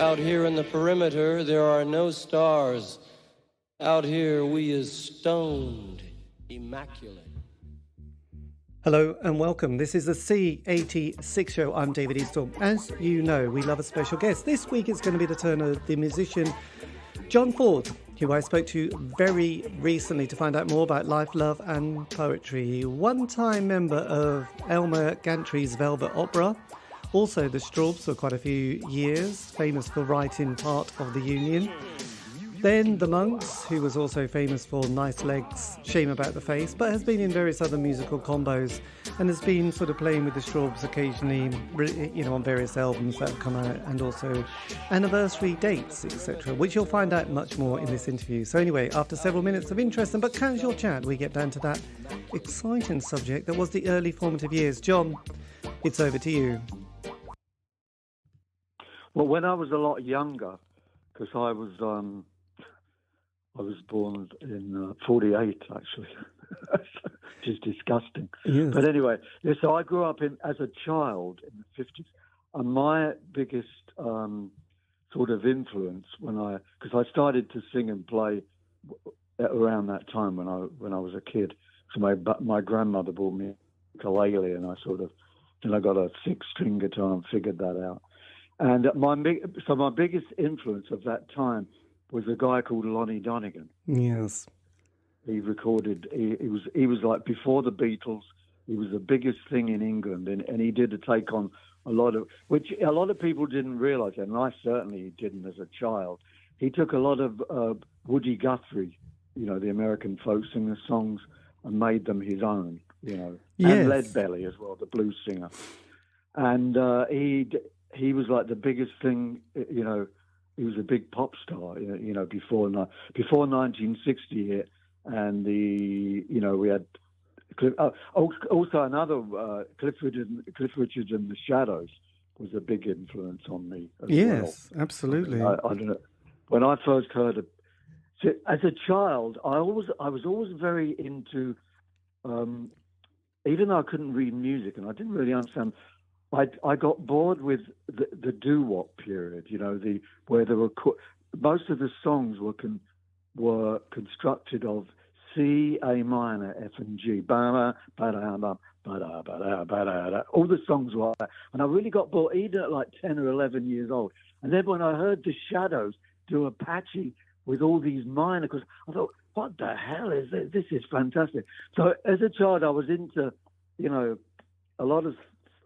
Out here in the perimeter, there are no stars. Out here, we is stoned, immaculate. Hello and welcome. This is the C86 show. I'm David Eastaugh. As you know, we love a special guest. This week it's going to be the turn of the musician John Ford, who I spoke to very recently to find out more about life, love and poetry. One-time member of Elmer Gantry's Velvet Opera. Also the Strawbs for quite a few years, famous for writing part of the Union. Then the Monks, who was also famous for Nice Legs, Shame About the Face, but has been in various other musical combos and has been sort of playing with the Strawbs occasionally, you know, on various albums that have come out, and also anniversary dates, etc., which you'll find out much more in this interview. So anyway, after several minutes of interest but casual chat, we get down to that exciting subject that was the early formative years. John, it's over to you. Well, when I was a lot younger, because I was born in 48, actually, which is disgusting. Yes. But anyway, yeah, so I grew up as a child in the 50s, and my biggest sort of influence because I started to sing and play around that time when I was a kid. So my grandmother bought me a ukulele, and I got a 6-string guitar and figured that out. And my biggest influence of that time was a guy called Lonnie Donegan. Yes. He recorded, he was like before the Beatles, he was the biggest thing in England, and he did a take on which a lot of people didn't realise, and I certainly didn't as a child. He took a lot of Woody Guthrie, you know, the American folk singer songs, and made them his own, you know. Yes. And Leadbelly as well, the blues singer. And he was like the biggest thing, you know. He was a big pop star, you know, before 1960 hit, and we had also another Cliff Richard and the Shadows was a big influence on me as well. Yes, absolutely. I don't know. When I first heard it, as a child, I was always very into, even though I couldn't read music and I didn't really understand. I got bored with the doo-wop period, you know, where there were most of the songs were constructed of C, A minor, F and G, all the songs were like that, and I really got bored even at like 10 or 11 years old. And then when I heard the Shadows do Apache with all these minor, because I thought, what the hell is this? This is fantastic. So as a child, I was into, you know, a lot of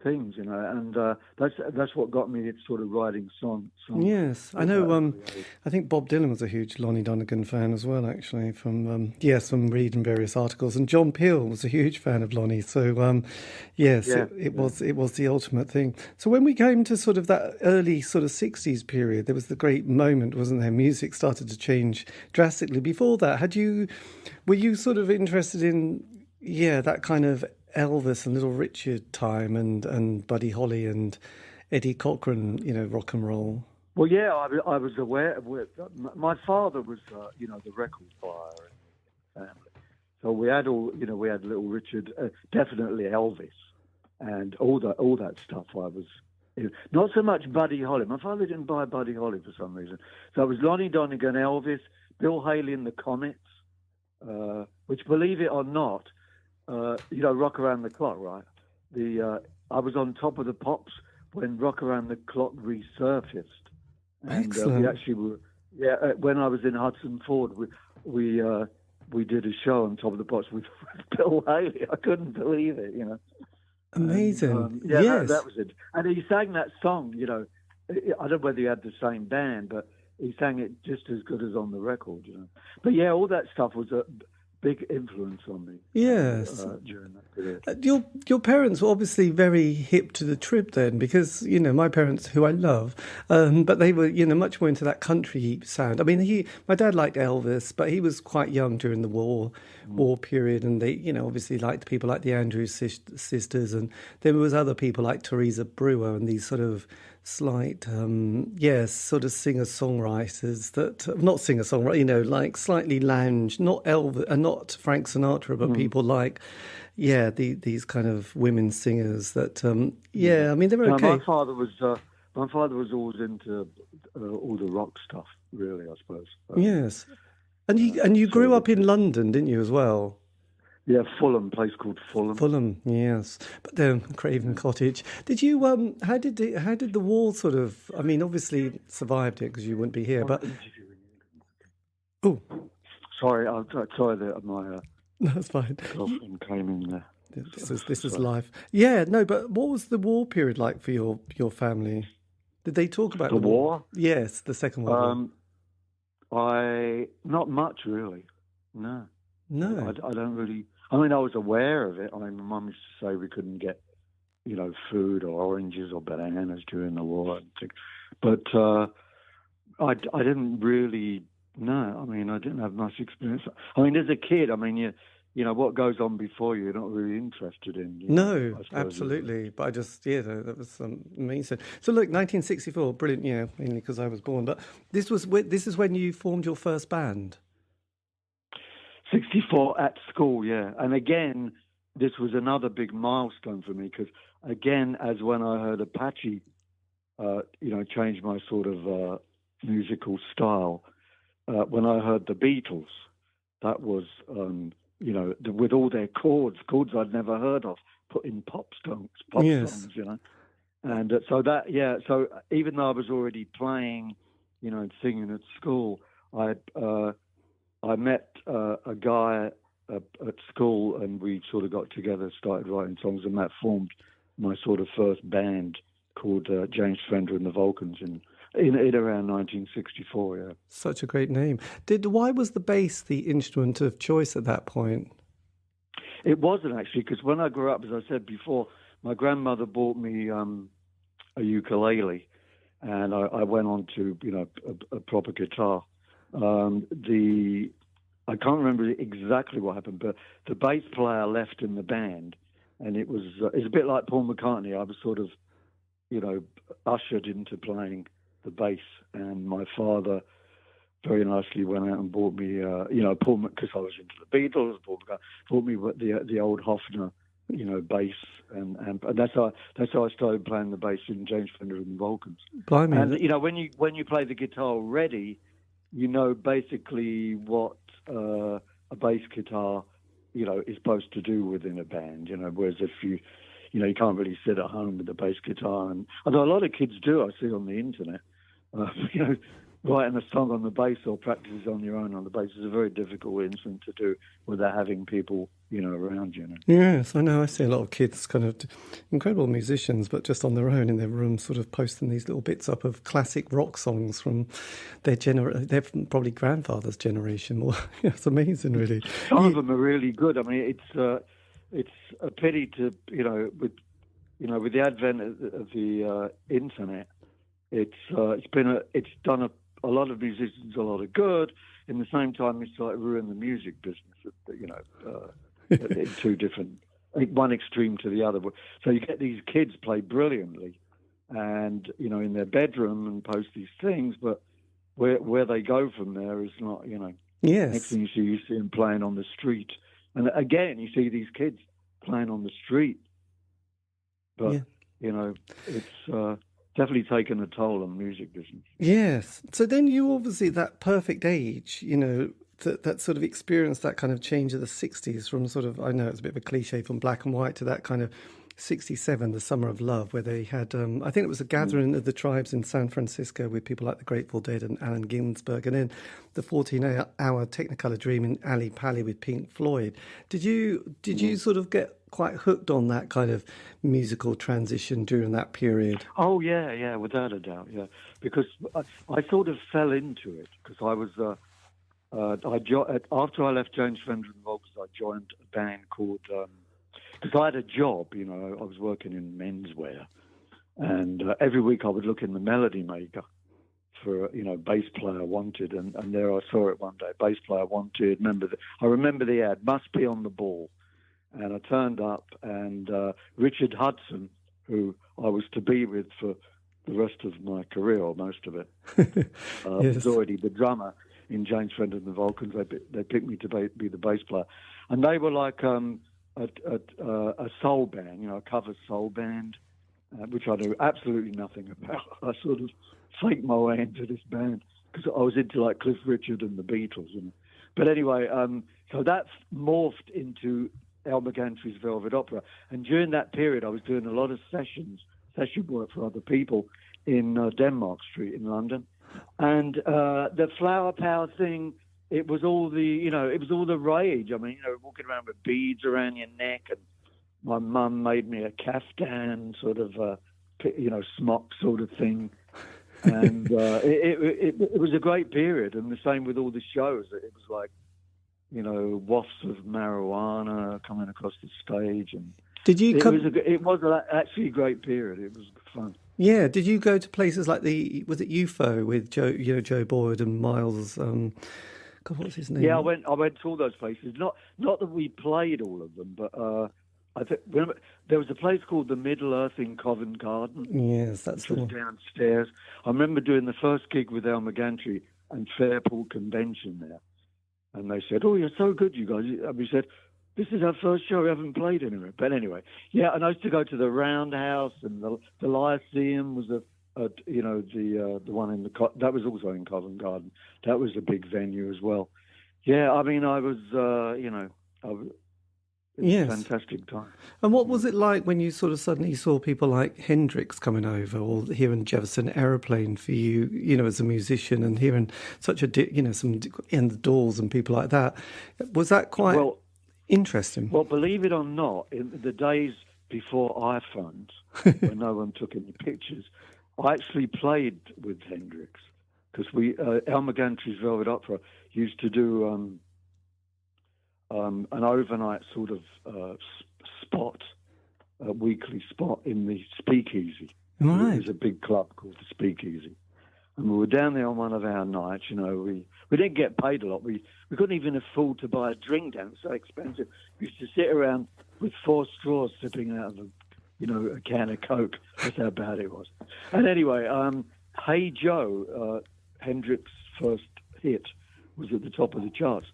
things, you know, and that's what got me sort of writing songs. Yes, I know. I think Bob Dylan was a huge Lonnie Donegan fan as well, actually, from reading various articles. And John Peel was a huge fan of Lonnie. So, it was the ultimate thing. So when we came to sort of that early sort of 60s period, there was the great moment, wasn't there? Music started to change drastically. Before that, were you sort of interested in that kind of Elvis and Little Richard time and Buddy Holly and Eddie Cochran, you know, rock and roll? Well, yeah, I was aware of it. My father was, you know, the record buyer in the family. So we had Little Richard, definitely Elvis, and all that stuff. Not so much Buddy Holly. My father didn't buy Buddy Holly for some reason. So it was Lonnie Donegan, Elvis, Bill Haley and the Comets, which, believe it or not, you know, Rock Around the Clock, right? I was on Top of the Pops when Rock Around the Clock resurfaced. And we actually were, when I was in Hudson Ford, we did a show on Top of the Pops with Bill Haley. I couldn't believe it, you know. Amazing. Yes. That was it. And he sang that song, you know. I don't know whether he had the same band, but he sang it just as good as on the record, you know. But yeah, all that stuff was a big influence on me. Yes. During that period. Your parents were obviously very hip to the trip then, because, you know, my parents, who I love, but they were, you know, much more into that country sound. I mean, my dad liked Elvis, but he was quite young during the war period, and they, you know, obviously liked people like the Andrews sisters, and there was other people like Teresa Brewer and these sort of slight, sort of singer-songwriters that, not singer-songwriter, you know, like slightly lounge, not Elvis, not Frank Sinatra, but people like, these kind of women singers that, I mean, they were okay. My father was always into all the rock stuff, really, I suppose. Yes. And you grew up in London, didn't you, as well? Yeah, Fulham, place called Fulham. Fulham, yes. But Craven Cottage. Did you how did the war sort of? I mean, obviously survived it because you wouldn't be here. But oh, sorry that my that's fine. girlfriend came in there. This is life. Yeah, no. But what was the war period like for your family? Did they talk about the war? Yes, the Second World War. Not much really. No. I don't really. I mean, I was aware of it. I mean, my mum used to say we couldn't get, food or oranges or bananas during the war and things. But I didn't really know. I mean, I didn't have much experience. I mean, as a kid, I mean, you know what goes on before you're not really interested in. No, absolutely. But I just, that was amazing. So look, 1964, brilliant. Mainly because I was born. But this is when you formed your first band. 64 at school, yeah. And again, this was another big milestone for me because, again, as when I heard Apache, change my sort of musical style, when I heard the Beatles, that was, with all their chords I'd never heard of, put in pop songs, And so even though I was already playing, and singing at school, I met a guy at school, and we sort of got together, started writing songs, and that formed my sort of first band called Jaymes Fenda and the Vulcans in around 1964. Yeah, such a great name. Why was the bass the instrument of choice at that point? It wasn't actually, because when I grew up, as I said before, my grandmother bought me a ukulele, and I went on to a proper guitar. I can't remember exactly what happened, but the bass player left in the band, and it's a bit like Paul McCartney. I was sort of, ushered into playing the bass, and my father very nicely went out and bought me, Paul, because I was into the Beatles. Paul McCartney bought me the old Hofner, bass, and that's how I started playing the bass in Jaymes Fenda and the Vulcans. Blimey. And when you play the guitar already, basically what a bass guitar, is supposed to do within a band, whereas if you can't really sit at home with a bass guitar. And although a lot of kids do, I see on the internet, writing a song on the bass or practices on your own on the bass is a very difficult instrument to do without having people, around you. Yes, I know. I see a lot of kids, kind of incredible musicians, but just on their own in their room, sort of posting these little bits up of classic rock songs from their probably grandfather's generation. Well, it's amazing, really. Some of them are really good. I mean, it's a pity to, with the advent of the internet, it's done a lot of musicians a lot of good. In the same time, it's like ruined the music business. In two different, one extreme to the other. So you get these kids play brilliantly, and in their bedroom and post these things, but where they go from there is not. Yes. Next thing you see them playing on the street, and again you see these kids playing on the street. But it's definitely taken a toll on the music business. Yes. So then you obviously, that perfect age, that sort of experienced that kind of change of the 60s from sort of, I know it's a bit of a cliche, from black and white to that kind of 67, the Summer of Love, where they had, I think it was a gathering of the tribes in San Francisco with people like the Grateful Dead and Allen Ginsberg, and then the 14-hour Technicolor Dream in Ali Pali with Pink Floyd. Did you sort of get quite hooked on that kind of musical transition during that period? Oh, yeah, without a doubt, yeah. Because I sort of fell into it, because I was, after I left Jaymes Fenda and Vulcans, I joined a band called, because I had a job, I was working in menswear, and every week I would look in the Melody Maker for, bass player wanted, and there I saw it one day, bass player wanted, I remember the ad, must be on the ball. And I turned up, and Richard Hudson, who I was to be with for the rest of my career, or most of it, yes. was already the drummer in Jaymes Fenda and the Vulcans. They picked me to be the bass player. And they were like a soul band, a cover soul band. which I knew absolutely nothing about. I sort of faked my way into this band because I was into like Cliff Richard and the Beatles. But anyway, so that morphed into Elmer Gantry's Velvet Opera. And during that period, I was doing a lot of session work for other people in Denmark Street in London. And the flower power thing, it was all the rage. I mean, walking around with beads around your neck, and my mum made me a kaftan sort of, smock sort of thing. And it was a great period. And the same with all the shows. It was like, wafts of marijuana coming across the stage. And did you it was actually a great period. It was fun. Yeah. Did you go to places like was it UFO with Joe Boyd and Miles? God, what's his name? Yeah, I went to all those places. Not that we played all of them, but I think there was a place called the Middle Earth in Covent Garden. Yes, that's the one. Downstairs. I remember doing the first gig with Elmer Gantry and Fairport Convention there, and they said, "Oh, you're so good, you guys." And we said, "This is our first show. We haven't played anywhere." But anyway, yeah. And I used to go to the Roundhouse, and the Lyceum was the one in that was also in Covent Garden. That was a big venue as well. Yeah, I mean, I was, it was a fantastic time. And what was it like when you sort of suddenly saw people like Hendrix coming over, or hearing Jefferson Aeroplane for you, as a musician, and hearing such some In the Doors and people like that? Was that quite interesting? Well, believe it or not, in the days before iPhones, when no one took any pictures, I actually played with Hendrix because Elmer Gantry's Velvet Opera used to do an overnight sort of weekly spot in the Speakeasy. Right. It was a big club called the Speakeasy. And we were down there on one of our nights, we didn't get paid a lot. We couldn't even afford to buy a drink down. It was so expensive. We used to sit around with 4 straws sipping out of a can of Coke. That's how bad it was. And anyway, Hey Joe, Hendrix's first hit, was at the top of the charts.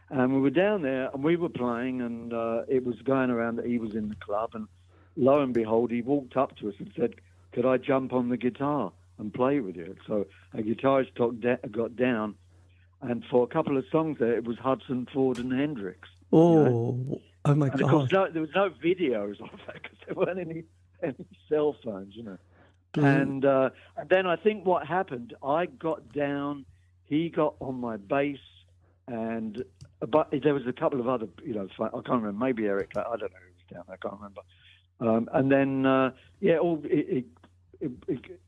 And we were down there, and we were playing, and it was going around that he was in the club. And lo and behold, he walked up to us and said, "Could I jump on the guitar and play with you?" So a guitarist got down, and for a couple of songs there, it was Hudson, Ford, and Hendrix. Oh, oh my God! Of course, there was no videos of that because there weren't any cell phones, And then I think what happened, I got down, he got on my bass, but there was a couple of other, I can't remember, maybe Eric, I don't know who was down there, I can't remember. And then,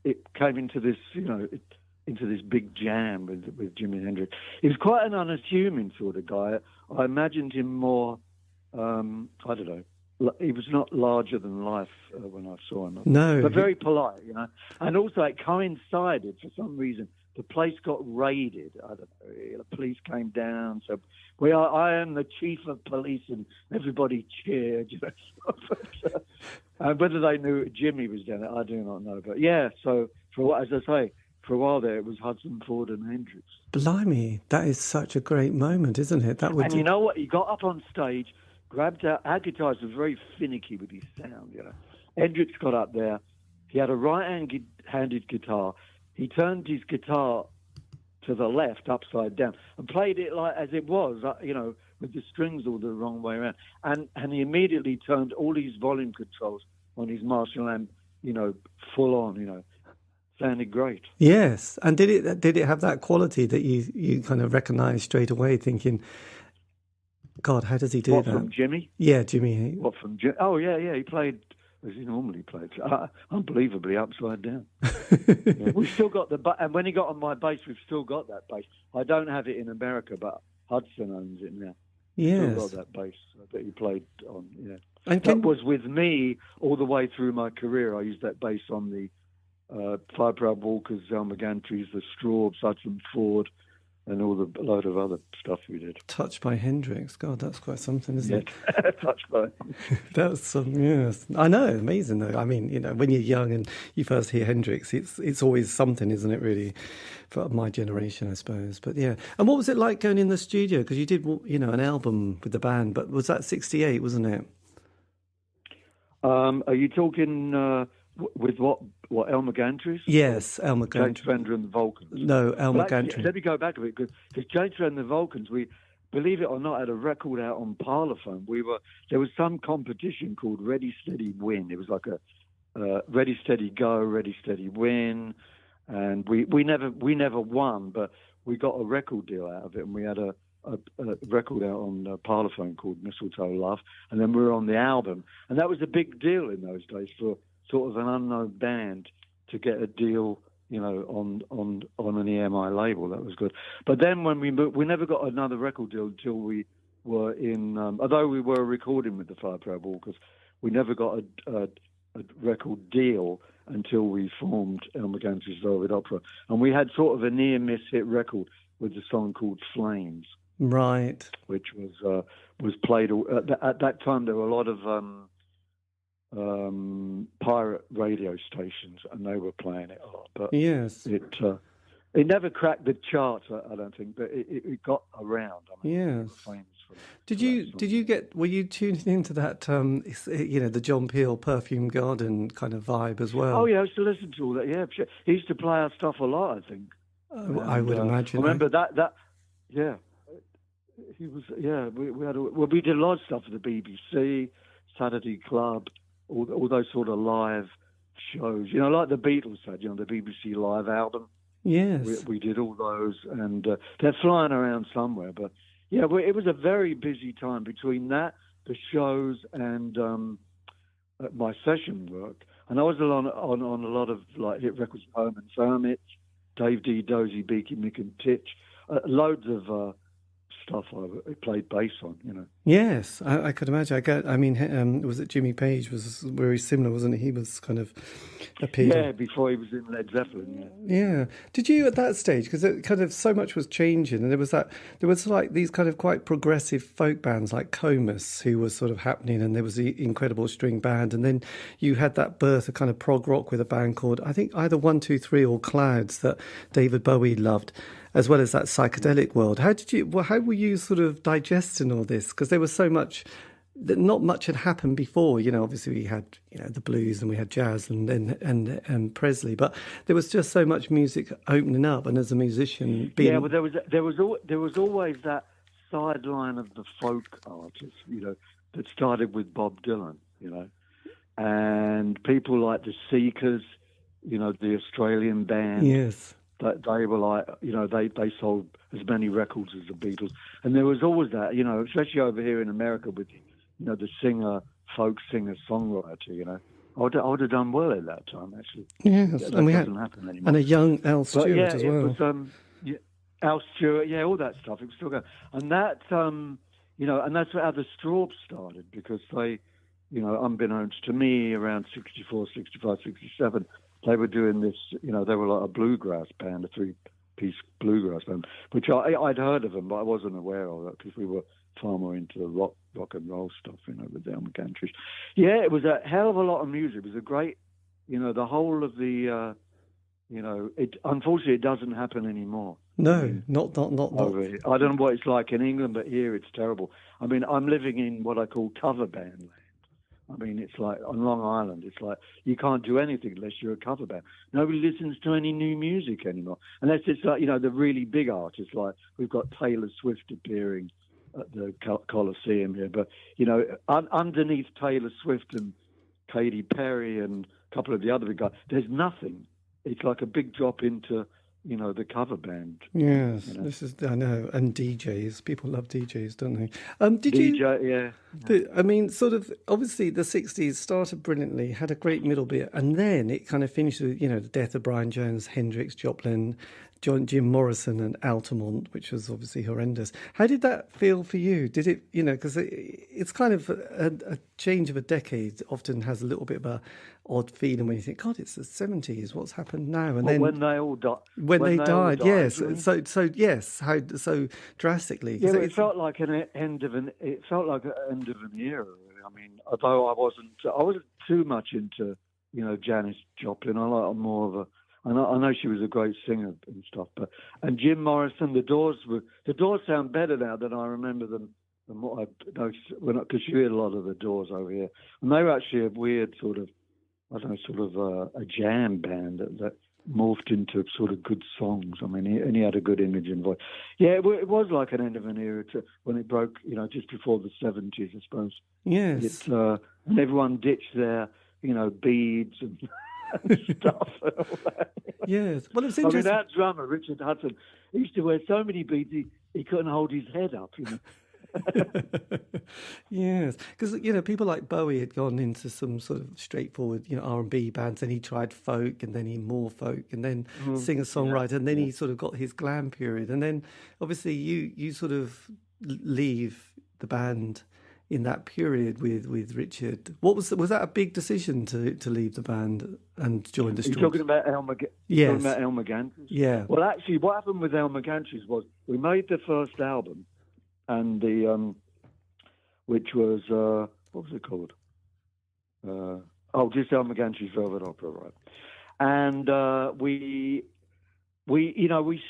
it came into this, into this big jam with Jimi Hendrix. He was quite an unassuming sort of guy. I imagined him more, I don't know, he was not larger than life when I saw him. No. But very polite, And also it coincided, for some reason, the place got raided. I don't know, the police came down. So I am the chief of police, and everybody cheered, But, whether they knew Jimmy was down there, I do not know. But yeah, so as I say, for a while there, it was Hudson, Ford, and Hendrix. Blimey, that is such a great moment, isn't it? And you know what? He got up on stage, grabbed our guitarist was very finicky with his sound, Hendrix got up there. He had a right-handed guitar. He turned his guitar to the left, upside down, and played it like as it was, with the strings all the wrong way around. And he immediately turned all his volume controls on his Marshall amp, full on, sounded great. Yes. And did it have that quality that you kind of recognised straight away, thinking, God, how does he do that? From Jimmy? Yeah, Jimmy. What, from Jimmy? Oh, yeah. He played as he normally played, unbelievably upside down. Yeah, we've still got and when he got on my bass, we've still got that bass. I don't have it in America, but Hudson owns it now. Yes. Still got that bass that he played on, yeah. And that was with me all the way through my career. I used that bass on the Five Proud Vulcans, Elmer Gantry's, the Strawbs, Hudson, Ford, and a load of other stuff we did. Touched by Hendrix. God, that's quite something, isn't it? Touched by. That's yes. I know, amazing though. I mean, when you're young and you first hear Hendrix, it's always something, isn't it? Really, for my generation, I suppose. But yeah. And what was it like going in the studio? Because you did, an album with the band, but was that '68, wasn't it? Are you talking With what Elmer Gantry? Yes, Elmer Gantry. Jaymes Fenda and the Vulcans. No, Elmer Actually, Gantry. let me go back a bit, because Jaymes Fenda and the Vulcans, we, believe it or not, had a record out on Parlophone. There was some competition called Ready Steady Win. It was like a Ready Steady Go, Ready Steady Win, and we never won, but we got a record deal out of it, and we had a record out on Parlophone called Mistletoe Love, and then we were on the album, and that was a big deal in those days for sort of an unknown band to get a deal, on an EMI label. That was good. But then when we moved, we never got another record deal until we were in, although we were recording with the Fire Proud Vulcans, we never got a record deal until we formed Elmer Gantry's Velvet Opera, and we had sort of a near-miss hit record with a song called Flames. Right. Which was played at that time. There were a lot of pirate radio stations, and they were playing it a lot. But yes, it never cracked the charts, I don't think, but it got around. I mean, yes. Did you were you tuning into that, the John Peel Perfume Garden kind of vibe as well? Oh, yeah, I used to listen to all that, yeah. He used to play our stuff a lot, I think. I would imagine. I remember that, yeah. He was, yeah, we did a lot of stuff for the BBC, Saturday Club, all those sort of live shows, like the Beatles had, the BBC Live album. Yes. We did all those, and they're flying around somewhere, but yeah, it was a very busy time between that, the shows, and my session work. And I was on a lot of like hit records, Home and Hermits, Dave D, Dozy, Beaky, Mick and Titch, loads of stuff I played bass on, Yes, I could imagine. Was it Jimmy Page was very similar, wasn't he? He was kind of appealing. Yeah, before he was in Led Zeppelin. Yeah. Did you at that stage? Because it kind of so much was changing, and there was like these kind of quite progressive folk bands like Comus, who was sort of happening, and there was the Incredible String Band, and then you had that birth of kind of prog rock with a band called, I think, either 1, 2, 3 or Clouds that David Bowie loved, as well as that psychedelic world. How were you sort of digesting all this? Because there was so much, that not much had happened before. Obviously we had, the blues and we had jazz and Presley, but there was just so much music opening up. And as a musician, there was always that sideline of the folk artists, that started with Bob Dylan, and people like the Seekers, the Australian band. Yes. That they were like, they sold as many records as the Beatles. And there was always that, especially over here in America with, the folk singer, songwriter, I would have done well at that time, actually. Yes, that and doesn't happen anymore. And a young Al Stewart as well. It was, Al Stewart, all that stuff. It was still going. And that, and that's how the Strawbs started, because they, unbeknownst to me, around 64, 65, 67, they were doing this, they were like a bluegrass band, a 3-piece bluegrass band, which I'd heard of them, but I wasn't aware of it because we were far more into the rock and roll stuff, with the Elmer Gantry. Yeah, it was a hell of a lot of music. It was a great, the whole of the, unfortunately it doesn't happen anymore. No, not over here. I don't know what it's like in England, but here it's terrible. I mean, I'm living in what I call cover band land. I mean, it's like on Long Island, it's like you can't do anything unless you're a cover band. Nobody listens to any new music anymore. Unless it's like, the really big artists, like we've got Taylor Swift appearing at the Coliseum here. But, underneath Taylor Swift and Katy Perry and a couple of the other big guys, there's nothing. It's like a big drop into, the cover band. Yes, this is, I know, and DJs. People love DJs, don't they? I mean, sort of, obviously the 60s started brilliantly, had a great middle bit, and then it kind of finished with, the death of Brian Jones, Hendrix, Joplin, Jim Morrison and Altamont, which was obviously horrendous. How did that feel for you? Did it, because it's kind of a change of a decade often has a little bit of a odd feeling when you think, God, it's the 70s, what's happened now? And then when they all died. When they died, yes. So yes, how so drastically? Yeah, it felt like an end of an era. Really. I mean, although I wasn't too much into Janis Joplin. I like more of a. I know she was a great singer and stuff, and Jim Morrison, the Doors sound better now than I remember them. Than what I noticed because you hear a lot of the Doors over here, and they were actually a weird sort of I don't know, sort of a jam band that morphed into sort of good songs. I mean, and he had a good image and voice. Yeah, it was like an end of an era when it broke, just before the 70s, I suppose. Yes. And everyone ditched their, beads and stuff and all that. Yes. Well, it's interesting. That drummer, Richard Hudson, he used to wear so many beads he couldn't hold his head up, Yes, because people like Bowie had gone into some sort of straightforward R&B bands, and he tried folk, and then he more folk, and then singer-songwriter, and then he sort of got his glam period, and then obviously you sort of leave the band in that period with Richard. Was that a big decision to leave the band and join the Strawbs? You're talking about Elmer? Yes. Talking about Elmer Gantry? Yeah. Well, actually, what happened with Elmer Gantry was we made the first album. And which was what was it called? Just Elmer Gantry's Velvet Opera, right? And we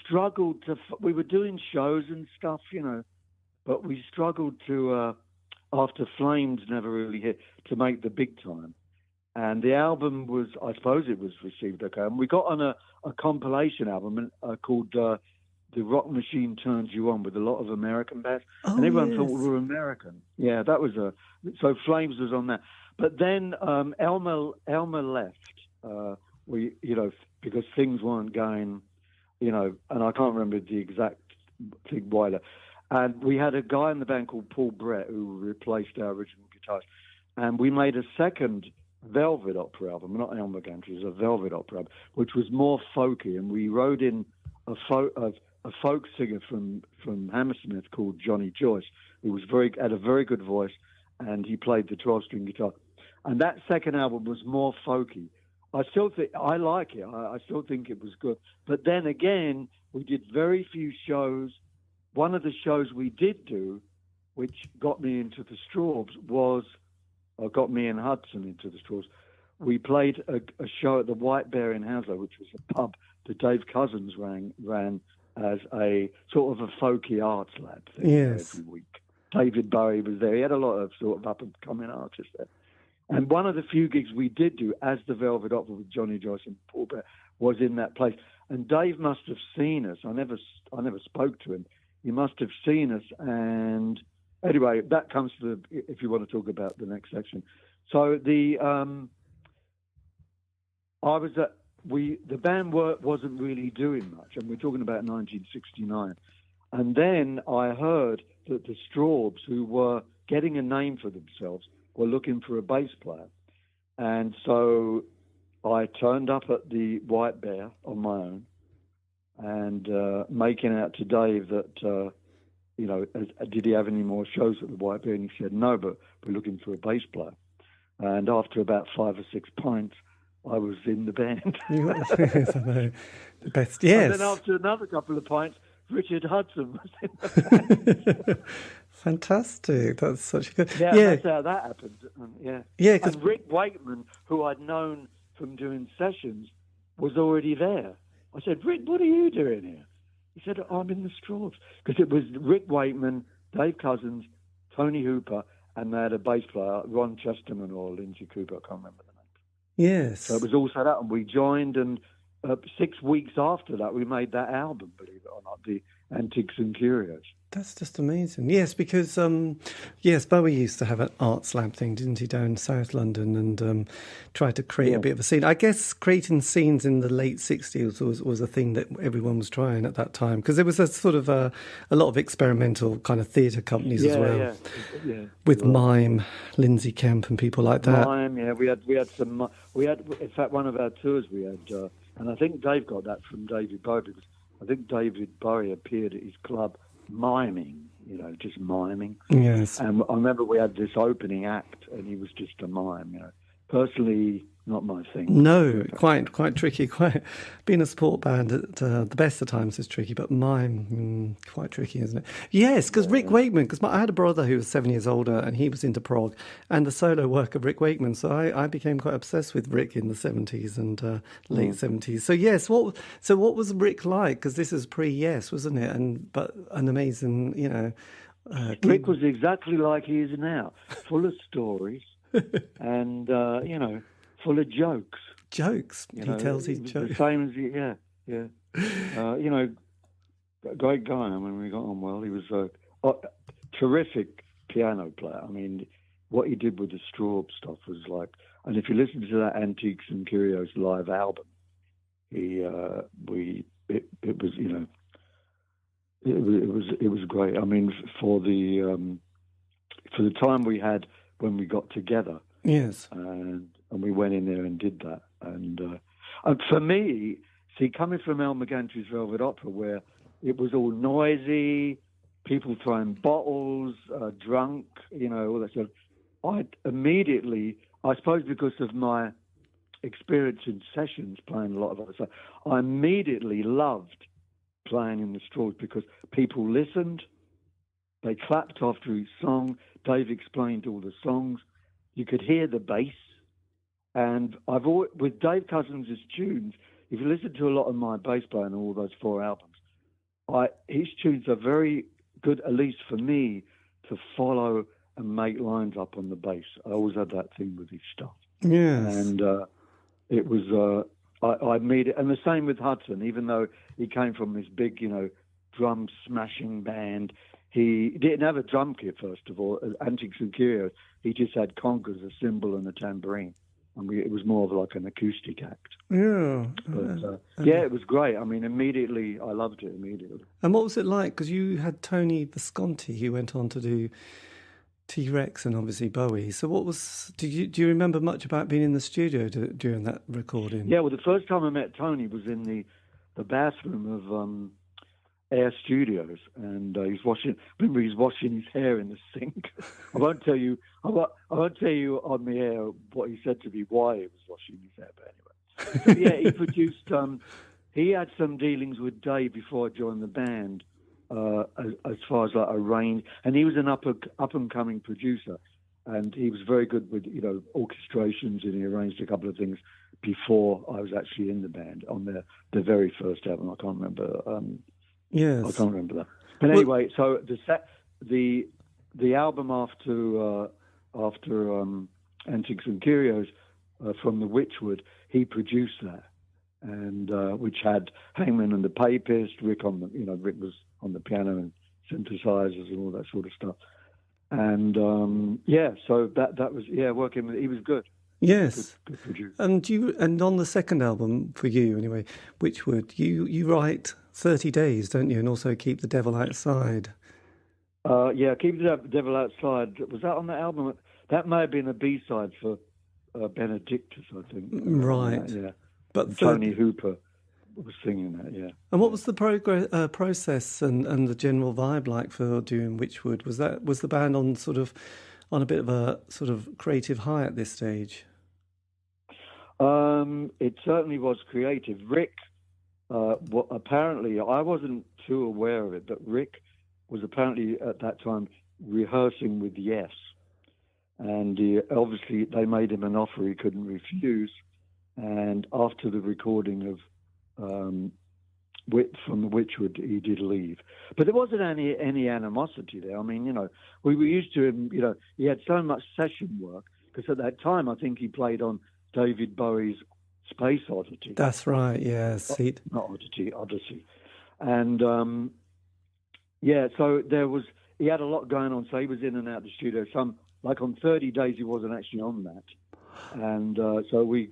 struggled to. We were doing shows and stuff, but we struggled to. After Flames never really hit, to make the big time. And the album was, I suppose, it was received okay. And we got on a compilation album called. The Rock Machine Turns You On, with a lot of American bands, and everyone thought we were American. Yeah, that was so Flames was on that. But then Elmer left. Because things weren't going, and I can't remember the exact thing why. And we had a guy in the band called Paul Brett who replaced our original guitarist, and we made a second Velvet Opera album, not Elmer Gantry, it was a Velvet Opera album, which was more folky, and we wrote in a folk singer from Hammersmith called Johnny Joyce, who had a very good voice, and he played the 12-string guitar. And that second album was more folky. I still think I like it. I still think it was good. But then again, we did very few shows. One of the shows we did do, which got me into the Strawbs, got me and Hudson into the Strawbs. We played a show at the White Bear in Hounslow, which was a pub that Dave Cousins ran as a sort of a folky arts lab thing every week. David Bowie was there. He had a lot of sort of up-and-coming artists there. And one of the few gigs we did do as the Velvet Opera with Johnny Joyce and Paul Bear was in that place. And Dave must have seen us. I never spoke to him. He must have seen us. And anyway, that comes to if you want to talk about the next section. So the band wasn't really doing much, and we're talking about 1969. And then I heard that the Strawbs, who were getting a name for themselves, were looking for a bass player. And so I turned up at the White Bear on my own, and making out to Dave that, did he have any more shows at the White Bear? And he said, no, but we're looking for a bass player. And after about 5 or 6 pints, I was in the band. Yes, I know. The best, yes. And then after another couple of pints, Richard Hudson was in the band. Fantastic. That's such a good... Yeah, that's how that happened. Yeah, and Rick Wakeman, who I'd known from doing sessions, was already there. I said, Rick, what are you doing here? He said, I'm in the Strawbs. Because it was Rick Wakeman, Dave Cousins, Tony Hooper, and they had a bass player, Ron Chesterman or Lindsay Cooper, I can't remember the name. Yes. So it was all set up, and we joined, and 6 weeks after that, we made that album, believe it or not, the Antiques and Curios. That's just amazing. Yes, because, Bowie used to have an arts lab thing, didn't he, down in South London, and tried to create a bit of a scene. I guess creating scenes in the late 60s was a thing that everyone was trying at that time, because there was a sort of a lot of experimental kind of theatre companies as well. Yeah. With Mime, Lindsay Kemp and people like that. Mime, yeah. We had some... in fact, one of our tours we had... and I think Dave got that from David Bowie, because I think David Bowie appeared at his club miming, just miming. Yes. And I remember we had this opening act, and he was just a mime, Personally, not my thing. No, quite tricky. Being a support band at the best of times is tricky, but mime, quite tricky, isn't it? Yes, because Rick Wakeman, because I had a brother who was 7 years older, and he was into prog and the solo work of Rick Wakeman. So I became quite obsessed with Rick in the 70s and late 70s. So yes, what was Rick like? Because this is pre-Yes, wasn't it? But an amazing, Rick was exactly like he is now, full of stories. And, full of jokes. Jokes. He tells his jokes. The same as great guy. I mean, we got on well. He was a terrific piano player. I mean, what he did with the Strawbs stuff was like, and if you listen to that Antiques and Curios live album, it was great. I mean, for the time we had when we got together, yes, and we went in there and did that, and for me, see, coming from Elmer Gantry's Velvet Opera, where it was all noisy, people throwing bottles, drunk, all that stuff. I immediately, I suppose because of my experience in sessions playing a lot of other stuff, I immediately loved playing in the Strawbs because people listened, they clapped after each song, Dave explained all the songs, you could hear the bass, and I've always, with Dave Cousins' tunes, if you listen to a lot of my bass playing on all those 4 albums, his tunes are very good, at least for me, to follow and make lines up on the bass. I always had that thing with his stuff. Yes. And it was, I made it, and the same with Hudson, even though he came from this big, drum smashing band. He didn't have a drum kit, first of all, Antiques and Curios. He just had congas, a cymbal and a tambourine. And it was more of like an acoustic act. Yeah. But, it was great. I mean, immediately, I loved it immediately. And what was it like? Because you had Tony Visconti, who went on to do T-Rex and obviously Bowie. So what was... Do you remember much about being in the studio during that recording? Yeah, well, the first time I met Tony was in the bathroom of Air Studios, and he's washing his hair in the sink. I won't tell you on the air what he said to me, why he was washing his hair, but anyway. So, yeah, he produced, he had some dealings with Dave before I joined the band, as far as like arrange, and he was an up and coming producer, and he was very good with orchestrations, and he arranged a couple of things before I was actually in the band on the very first album. I can't remember. Yes, I can't remember that. But anyway, so the album after Antiques and Curios from the Witchwood, he produced that, and which had Hangman and the Papist, Rick was on the piano and synthesizers and all that sort of stuff, and so that was working with. He was good. Yes, good producer. And on the second album for you anyway, Witchwood, you write 30 Days, don't you, and also Keep the Devil Outside. Keep the Devil Outside. Was that on the album? That may have been a B-side for Benedictus, I think. Right. Yeah. But Tony Hooper was singing that, yeah. And what was the process and the general vibe like for doing Witchwood? Was the band on a bit of a sort of creative high at this stage? It certainly was creative. Rick, apparently, I wasn't too aware of it, but Rick was apparently at that time rehearsing with Yes. And obviously they made him an offer he couldn't refuse. And after the recording of from the Witchwood, he did leave. But there wasn't any animosity there. I mean, we were used to him, he had so much session work, because at that time I think he played on David Bowie's Space Oddity. That's right, yes. Not Oddity, Odyssey. And, so he had a lot going on, so he was in and out of the studio. Like on 30 Days, he wasn't actually on that. And so we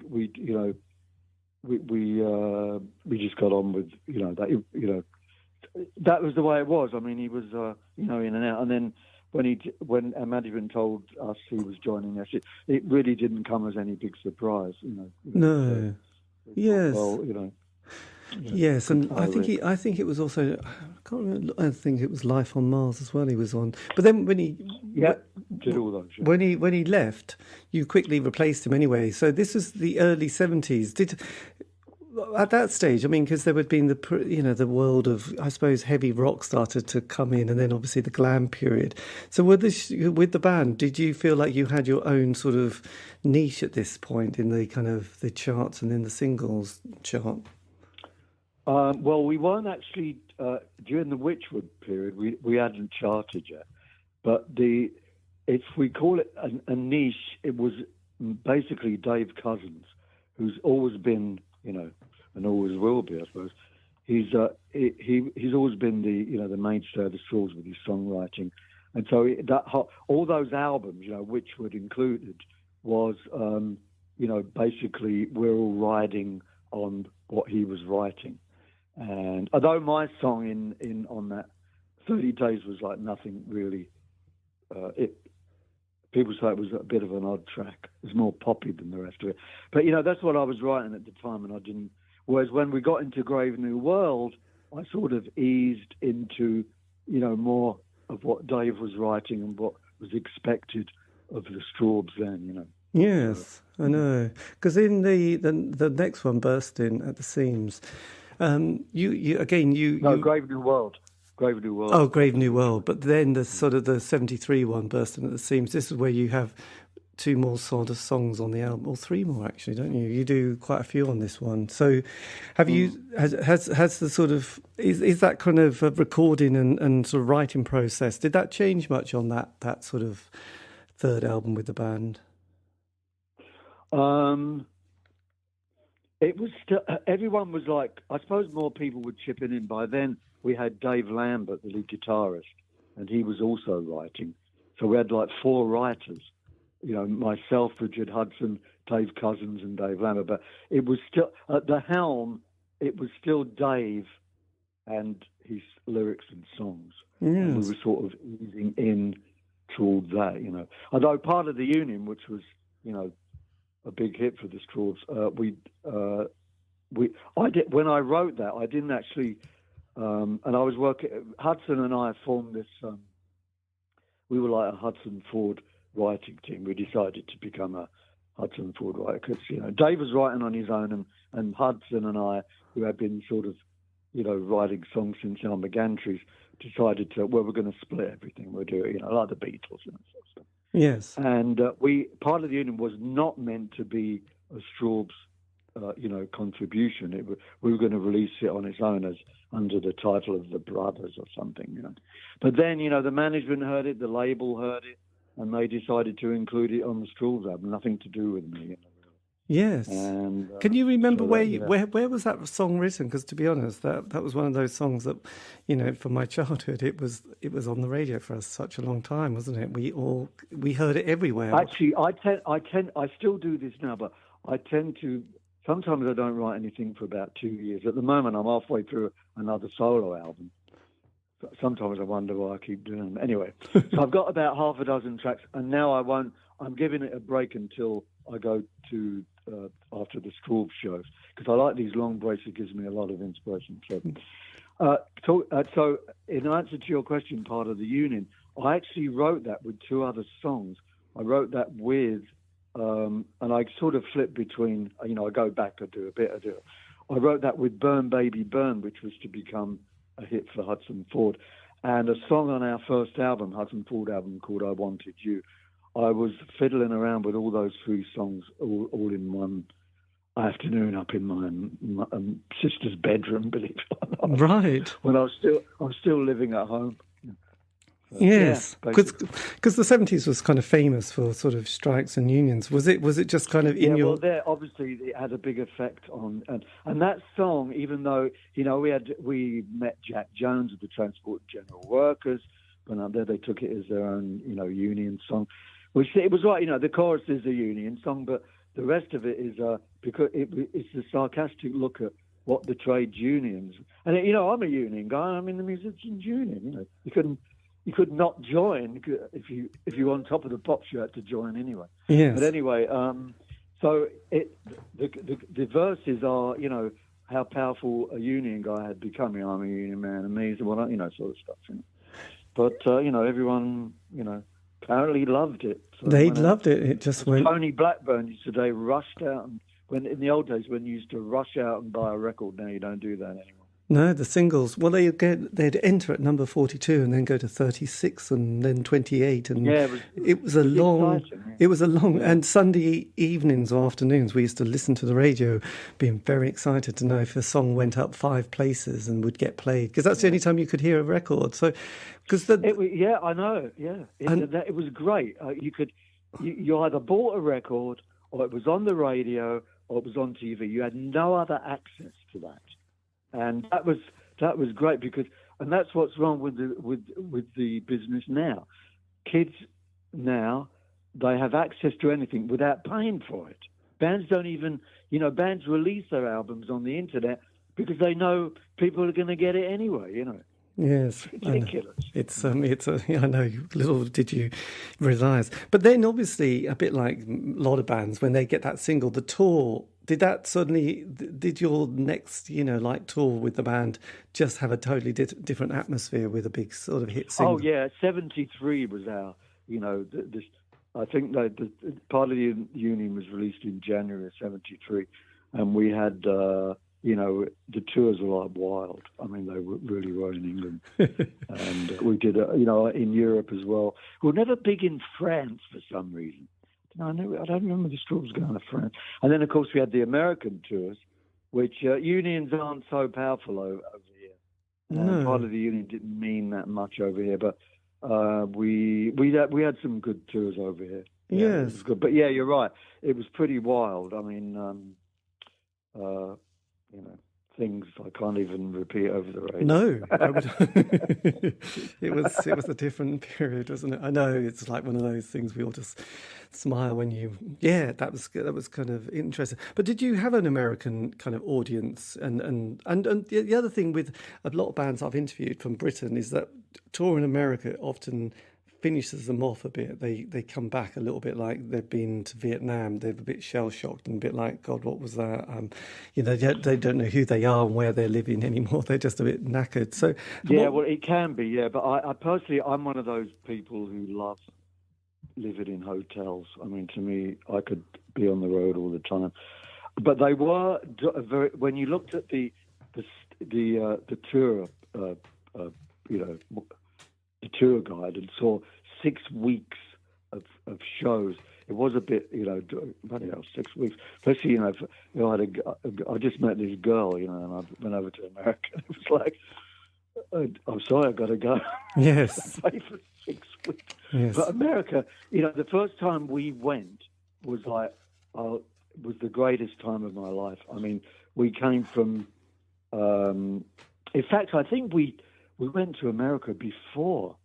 just got on with, that was the way it was. I mean, he was, in and out. And then when management told us he was joining us, it really didn't come as any big surprise, No. Yes. Well, Yes, and I think it was also, I can't remember, I think it was Life on Mars as well he was on. But then when he did all those. Yeah. When he left, you quickly replaced him anyway. So this was the early 70s. At that stage, I mean, because there had been the world of, I suppose, heavy rock started to come in, and then obviously the glam period. So with the band, did you feel like you had your own sort of niche at this point in the kind of the charts and in the singles chart? Well, we weren't actually during the Witchwood period. We hadn't charted yet, but if we call it a niche, it was basically Dave Cousins, who's always been, and always will be, I suppose. He's always been the mainstay of the Strawbs with his songwriting, and so all those albums, which were included, was basically we're all riding on what he was writing. And although my song in on that 30 Days was like nothing really, people say it was a bit of an odd track. It was more poppy than the rest of it. But that's what I was writing at the time, and I didn't. Whereas when we got into Grave New World, I sort of eased into more of what Dave was writing and what was expected of the Strawbs then. Yes, I know. Because in the next one, Bursting at the Seams, Grave New World. Grave New World. Oh, Grave New World. But then the sort of the 73 one, Bursting at the Seams, this is where you have two more sort of songs on the album, or three more actually, don't you? You do quite a few on this one. So have you, has the sort of, is that kind of a recording and sort of writing process, did that change much on that sort of third album with the band? It was still, everyone was like, I suppose more people were chipping in. By then we had Dave Lambert, the lead guitarist, and he was also writing. So we had like four writers, myself, Richard Hudson, Dave Cousins and Dave Lambert. But it was still, at the helm, it was still Dave and his lyrics and songs. Yes. And we were sort of easing in towards that, Although part of the Union, which was, a big hit for the Strawbs, I did, when I wrote that, I didn't actually, and I was working, Hudson and I formed this, we were like a Hudson Ford writing team. We decided to become a Hudson Ford writer because, Dave was writing on his own and Hudson and I, who had been sort of, writing songs since Elmer Gantry's, decided to, we're going to split everything we're doing, like the Beatles and that sort of stuff. Yes. And part of the Union was not meant to be a Strawbs, contribution. We were going to release it on its own as under the title of The Brothers or something, But then, the management heard it, the label heard it, and they decided to include it on the Strawbs album. Nothing to do with me. Yes. And can you remember where was that song written? Because to be honest, that was one of those songs that, from my childhood, it was on the radio for us such a long time, wasn't it? We heard it everywhere. Actually, I still do this now, but I tend to. Sometimes I don't write anything for about 2 years. At the moment, I'm halfway through another solo album. Sometimes I wonder why I keep doing them. Anyway, so I've got about half a dozen tracks, and now I'm giving it a break until I go to after the Strawbs shows, because I like these long breaks. It gives me a lot of inspiration. So in answer to your question, part of the Union, I actually wrote that with two other songs. I wrote that with, and I sort of flip between, I go back, I do a bit, I wrote that with Burn Baby Burn, which was to become a hit for Hudson Ford, and a song on our first album, Hudson Ford album, called I Wanted You. I was fiddling around with all those three songs all in one afternoon up in my sister's bedroom, believe it or not. Right. When I was still living at home. Yes, because the 70s was kind of famous for sort of strikes and unions. Was it just kind of in your? Well, there obviously it had a big effect on, and that song, even though we met Jack Jones of the Transport General Workers, but out there they took it as their own union song, which it was right. The chorus is a union song, but the rest of it is because it's a sarcastic look at what the trade unions, and I'm a union guy. I'm in the musicians union. You could not join if you on top of the pops. You had to join anyway. Yes. But anyway, so the verses are how powerful a union guy had become. I'm a union man, and me, sort of stuff. But everyone apparently loved it. So they loved it. It just went. Tony Blackburn used to say rushed out, and when in the old days when you used to rush out and buy a record, now you don't do that anymore. No, the singles. Well, they'd enter at number 42 and then go to 36 and then 28, and it was a long. It was a long. And Sunday evenings or afternoons, we used to listen to the radio, being very excited to know if a song went up 5 places and would get played, because that's the only time you could hear a record. So, I know, it was great. You either bought a record or it was on the radio, or it was on TV. You had no other access to that, and that was great because, and that's what's wrong with the business now. Kids now, they have access to anything without paying for it. Bands don't even, bands release their albums on the internet because they know people are going to get it anyway. Yes, it's ridiculous. I know. Little did you realise. But then, obviously, a bit like a lot of bands, when they get that single, the tour. Did your next, tour with the band just have a totally different atmosphere with a big sort of hit single? Oh yeah, 73 was our, I think that part of the Union was released in January of 73, and we had, the tours were like wild. I mean, they really were in England, and we did, in Europe as well. We were never big in France for some reason. I don't remember the Strawbs going to France. And then, of course, we had the American tours, which unions aren't so powerful over here. No. Part of the union didn't mean that much over here, but we had some good tours over here. Yeah, yes. It was good. But yeah, you're right. It was pretty wild. I mean, things I can't even repeat over the radio. No, it was a different period, wasn't it? I know it's like one of those things we all just smile when you. Yeah, that was kind of interesting. But did you have an American kind of audience? And the other thing with a lot of bands I've interviewed from Britain is that tour in America often finishes them off a bit. They come back a little bit like they've been to Vietnam. They're a bit shell-shocked and a bit like, God, what was that? They don't know who they are and where they're living anymore. They're just a bit knackered. So well, it can be, yeah. But I personally, I'm one of those people who love living in hotels. I mean, to me, I could be on the road all the time. But they were very. When you looked at the tour, the tour guide and saw 6 weeks of shows. It was a bit, bloody hell, 6 weeks. Especially, I just met this girl, and I went over to America. It was like, I'm sorry, I've got to go. Yes. Pay for 6 weeks. Yes. But America, the first time we went was like, was the greatest time of my life. I mean, we came from, in fact, I think we went to America before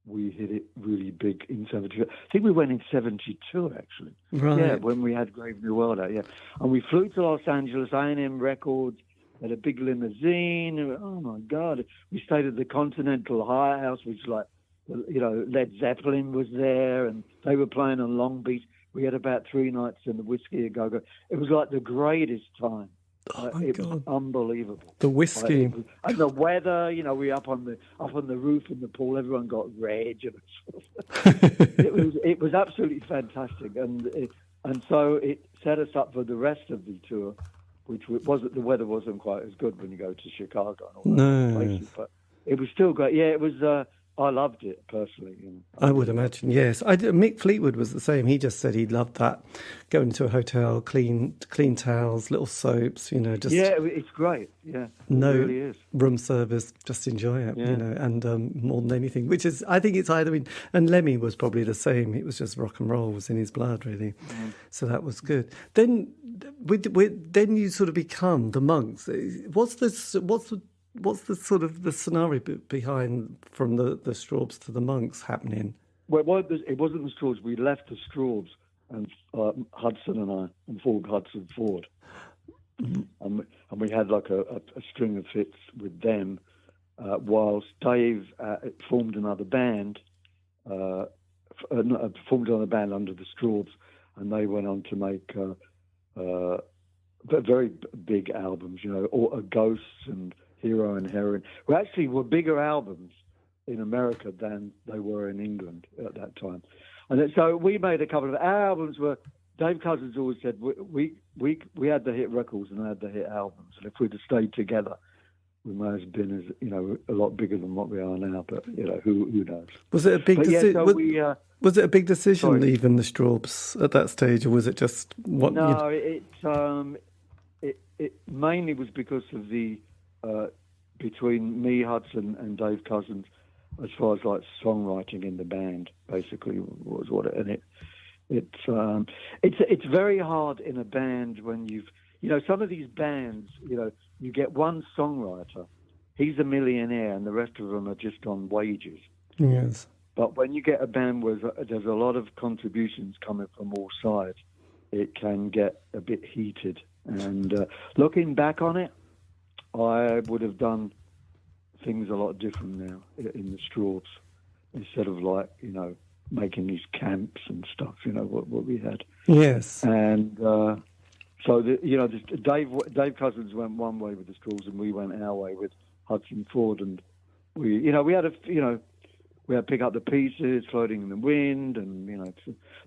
we hit it really big in 72. I think we went in 72, actually. Right. Yeah, when we had Grave New World out, yeah. And we flew to Los Angeles, A&M Records, had a big limousine. And, oh, my God. We stayed at the Continental High House, which, Led Zeppelin was there, and they were playing on Long Beach. We had about 3 nights in the Whiskey A Go-Go. It was like the greatest time. Oh my it God. was unbelievable. The whiskey. And the weather, we up on the roof in the pool, everyone got red. It was absolutely fantastic, and so it set us up for the rest of the tour, which wasn't, the weather wasn't quite as good when you go to Chicago and all those places, but it was still great. Yeah, it was. I loved it personally. I would imagine, yes. Mick Fleetwood was the same. He just said he loved that, going to a hotel, clean towels, little soaps, just... Yeah, it's great, yeah. No, it really is. Room service, just enjoy it, and more than anything, which is, I think it's either... and Lemmy was probably the same. It was just rock and roll was in his blood, really. Mm. So that was good. Then you sort of become the Monks. What's the sort of the scenario behind from the Strawbs to the Monks happening? Well, it wasn't the Strawbs. We left the Strawbs, and Hudson and I, and Hudson Ford. Mm-hmm. And we had like a string of hits with them, whilst Dave formed another band, under the Strawbs, and they went on to make very big albums, Ghosts and Hero and Heroine, who actually were bigger albums in America than they were in England at that time. And so we made a couple of our albums. Were Dave Cousins always said we had the hit records and they had the hit albums, and if we'd have stayed together, we might have been as a lot bigger than what we are now. But who knows? Was it a big decision? Was it a big decision leaving the Strawbs at that stage, or was it just what? No, it mainly was because of the. Between me, Hudson, and Dave Cousins, as far as like songwriting in the band, basically was what it. And It's very hard in a band when some of these bands, you get one songwriter, he's a millionaire, and the rest of them are just on wages. Yes. But when you get a band where there's a lot of contributions coming from all sides, it can get a bit heated. And looking back on it, I would have done things a lot different now in the Strawbs, instead of making these camps and stuff, what we had. Yes. And Dave Cousins went one way with the Strawbs, and we went our way with Hudson Ford, and we had Pick Up the Pieces, Floating in the Wind, and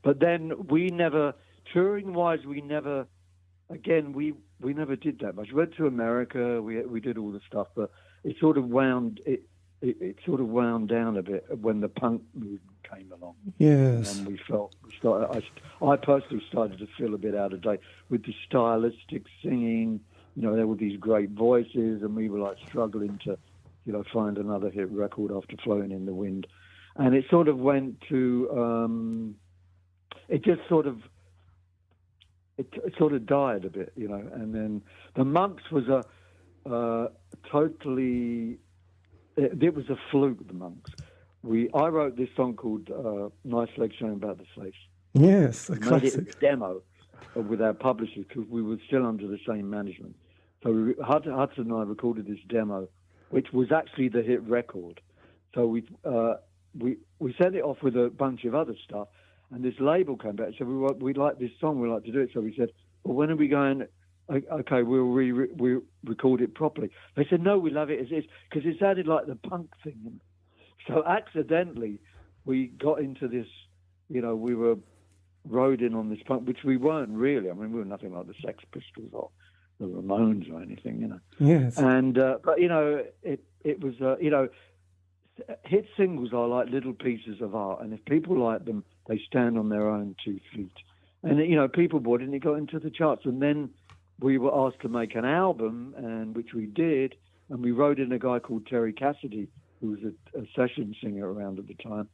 but then we never, touring wise, we never did that much. We went to America, we did all the stuff, but it sort of wound down a bit when the punk movement came along. Yes. And I personally started to feel a bit out of date with the stylistic singing. There were these great voices, and we were struggling to, find another hit record after Floating in the Wind. And it sort of went to, it sort of died a bit, And then the Monks was it was a fluke, the Monks. I wrote this song called Nice Legs Showing About the Face. Yes, a classic. classic. Made it a demo with our publishers because we were still under the same management. So Hudson and I recorded this demo, which was actually the hit record. So we sent it off with a bunch of other stuff, and this label came back and said, we like this song, we like to do it. So we said, well, when are we going? Okay, we'll record it properly. They said, no, we love it as is, because it sounded like the punk thing. So accidentally, we got into this, we were rode in on this punk, which we weren't really. I mean, we were nothing like the Sex Pistols or the Ramones or anything, Yes. And, but, it was, hit singles are like little pieces of art, and if people like them, they stand on their own 2 feet. And, people bought it, and it got into the charts. And then we were asked to make an album, and which we did, and we wrote in a guy called Terry Cassidy, who was a session singer around at the time.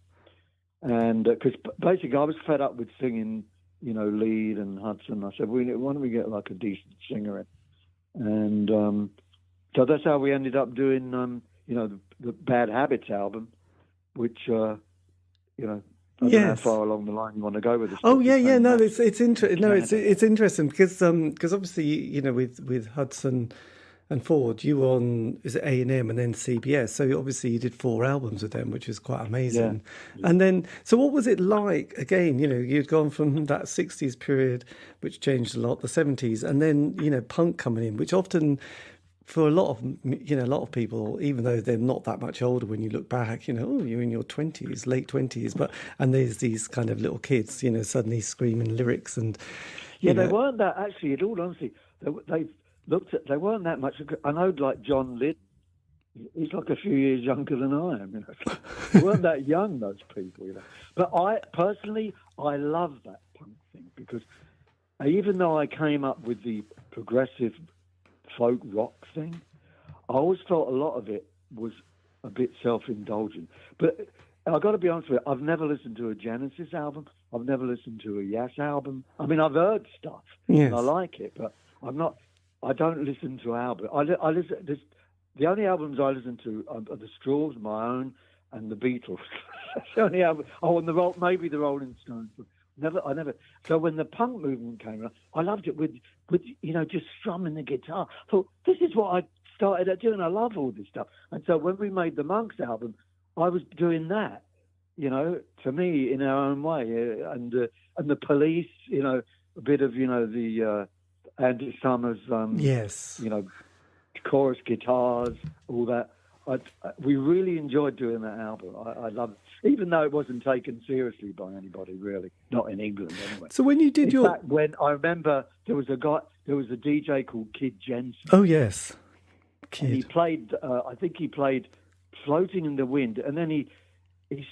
And because basically I was fed up with singing, lead and Hudson. I said, why don't we get a decent singer in? And so that's how we ended up doing, the Bad Habits album, which, I don't know how far along the line you want to go with this. Oh yeah. No, it's interesting. No, it's interesting because obviously with Hudson and Ford, you were on A&M and then CBS. So obviously you did 4 albums with them, which is quite amazing. Yeah. And then, so what was it like? Again, you'd gone from that 60s period, which changed a lot, the 70s, and then punk coming in, which often, for a lot of people, even though they're not that much older, when you look back, you're in your 20s, late 20s, and there's these kind of little kids, suddenly screaming lyrics and. They weren't that, actually, in all honesty, they weren't that much. I know, like John Lydon, he's like a few years younger than I am. They weren't that young, those people. But I personally love that punk thing, because even though I came up with the progressive folk rock thing, I always felt a lot of it was a bit self-indulgent. But I've got to be honest with you, I've never listened to a Genesis album. I've never listened to a Yes album. I mean, I've heard stuff, and I like it, but I don't listen to albums. I listen. The only albums I listen to are the Strawbs, my own, and the Beatles. That's the only album. Oh, and maybe the Rolling Stones. I never. So when the punk movement came around, I loved it with just strumming the guitar. I thought, this is what I started doing. I love all this stuff. And so when we made the Monks album, I was doing that, to me in our own way. And the Police, a bit of the Andy Summers, yes, chorus guitars, all that. We really enjoyed doing that album. I love it, even though it wasn't taken seriously by anybody, really, not in England anyway. So when you did in fact, when I remember there was a DJ called Kid Jensen. Oh yes, Kid. And he played. I think he played "Floating in the Wind," and then he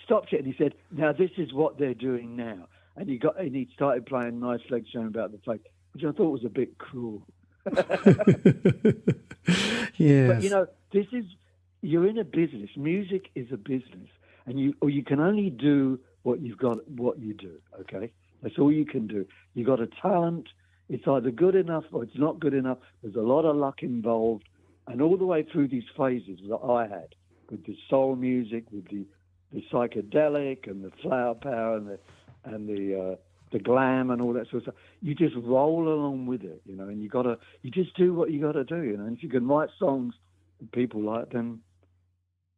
stopped it and he said, "Now this is what they're doing now." And he started playing "Nice Legs Showing About the Face," which I thought was a bit cruel. Yes. But you're in a business. Music is a business, and you can only do what you do. Okay, That's all you can do. You got a talent. It's either good enough or it's not good enough. There's a lot of luck involved. And all the way through these phases that I had, with the soul music, with the psychedelic and the flower power and the glam and all that sort of stuff, you just roll along with it, you know. And you just do what you got to do, you know. And if you can write songs that people like, then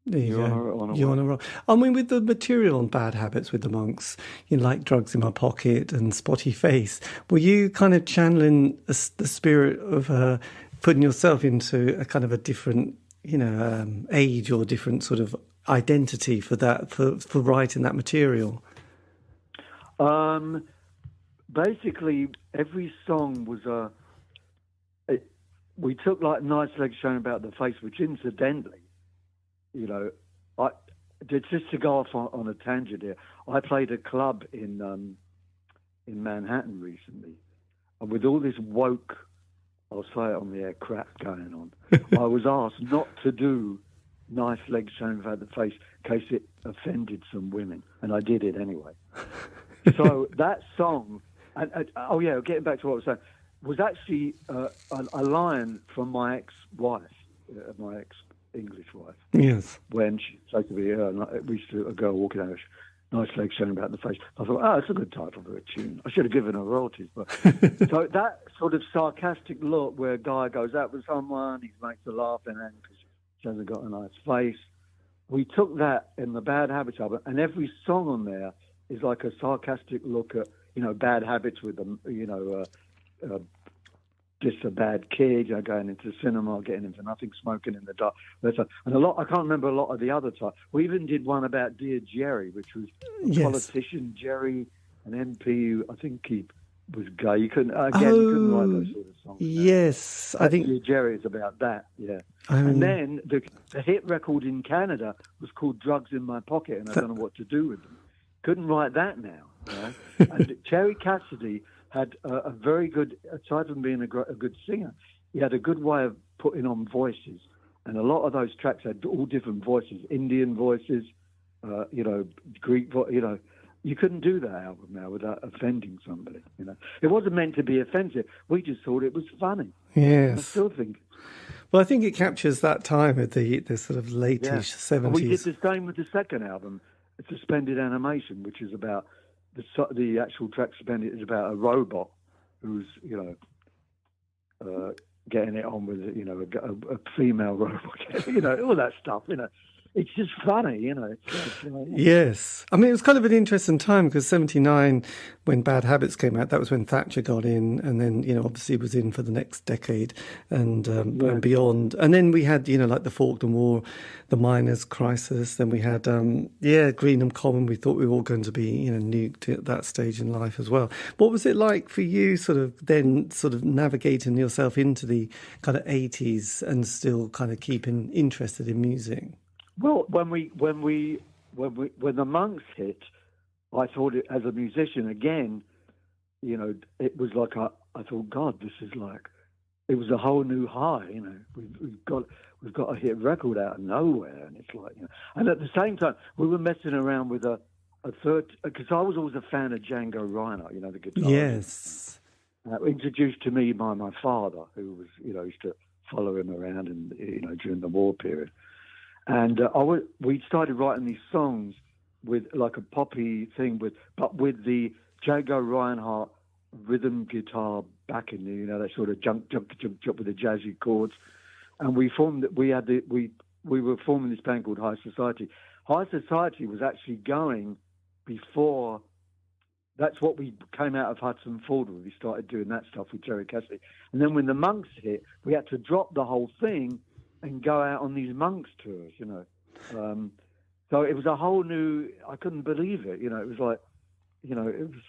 you're on a roll. I mean, with the material on Bad Habits with the Monks, you know, like Drugs in My Pocket and Spotty Face, were you kind of channeling the spirit of putting yourself into a kind of a different, you know, age or different sort of identity for that, for writing that material? Basically, every song was we took like Nice Legs Showing About the Face, which incidentally, you know, just to go off on a tangent here, I played a club in Manhattan recently, and with all this woke, I'll say it on the air, crap going on, I was asked not to do Nice Legs Showing About the Face in case it offended some women, and I did it anyway. So that song, getting back to what I was saying, was actually a line from my ex-wife, my ex-English wife. Yes. When she said to me, we used to a girl walking out, Nice Legs Showing About the Face. I thought, it's a good title for a tune. I should have given her royalties. But so that sort of sarcastic look where a guy goes out with someone, he makes her laugh and then because she hasn't got a nice face. We took that in the Bad Habits album, and every song on there is like a sarcastic look at, you know, bad habits with them, you know, just a bad kid, you know, going into cinema, getting into nothing, smoking in the dark. And I can't remember a lot of the other time. We even did one about Dear Jerry, which was a politician, Jerry, an MP who I think he was gay. You couldn't write those sort of songs. Yes, I think Dear Jerry is about that, yeah. And then the hit record in Canada was called Drugs in My Pocket, and I don't know what to do with them. Couldn't write that now. You know? And Cherry Cassidy had a very good, aside from being a good singer, he had a good way of putting on voices. And a lot of those tracks had all different voices, Indian voices, you know, Greek voice, you know. You couldn't do that album now without offending somebody, you know. It wasn't meant to be offensive. We just thought it was funny. Yes. I still think. Well, I think it captures that time of the sort of late-ish 70s. And we did the same with the second album, Suspended Animation, which is about the actual track Suspended is about a robot who's, you know, getting it on with, you know, a female robot, you know, all that stuff, you know. It's just funny, you know. Yes. I mean, it was kind of an interesting time because 79, when Bad Habits came out, that was when Thatcher got in and then, you know, obviously was in for the next decade and beyond. And then we had, you know, like the Falkland War, the miners' crisis. Then we had, Greenham Common. We thought we were all going to be, you know, nuked at that stage in life as well. What was it like for you sort of navigating yourself into the kind of 80s and still kind of keeping interested in music? Well, when the Monks hit, I thought it, as a musician again, you know, it was like I thought, God, this is like, it was a whole new high. You know, we've got a hit record out of nowhere, and it's like, you know, and at the same time we were messing around with a third, because I was always a fan of Django Reinhardt, you know, the guitarist. Yes. Introduced to me by my father, who was, you know, used to follow him around, and you know, during the war period. And we started writing these songs with like a poppy thing, but with the Django Reinhardt rhythm guitar backing, you know, that sort of jump with the jazzy chords. And we were forming this band called High Society. High Society was actually going before. That's what we came out of Hudson Ford when we started doing that stuff with Cherry Cassidy. And then when the Monks hit, we had to drop the whole thing and go out on these Monks tours, you know. So it was a whole new, I couldn't believe it, you know. It was like, you know, it was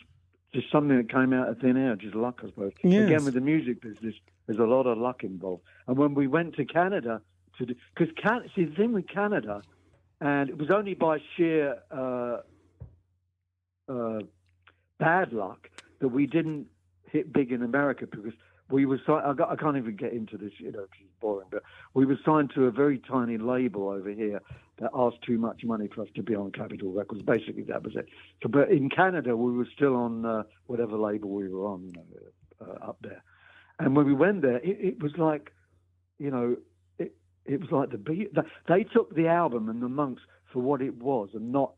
just something that came out of thin air, just luck, I suppose. Yes. Again, with the music business, there's a lot of luck involved. And when we went to Canada, because the thing with Canada, and it was only by sheer bad luck that we didn't hit big in America, because we were signed, I can't even get into this, you know, because it's boring, but we were signed to a very tiny label over here, that asked too much money for us to be on Capitol Records. Basically, that was it. So, but in Canada, we were still on whatever label we were on, up there. And when we went there, it was like, it was like the beat. They took the album and the Monks for what it was, and not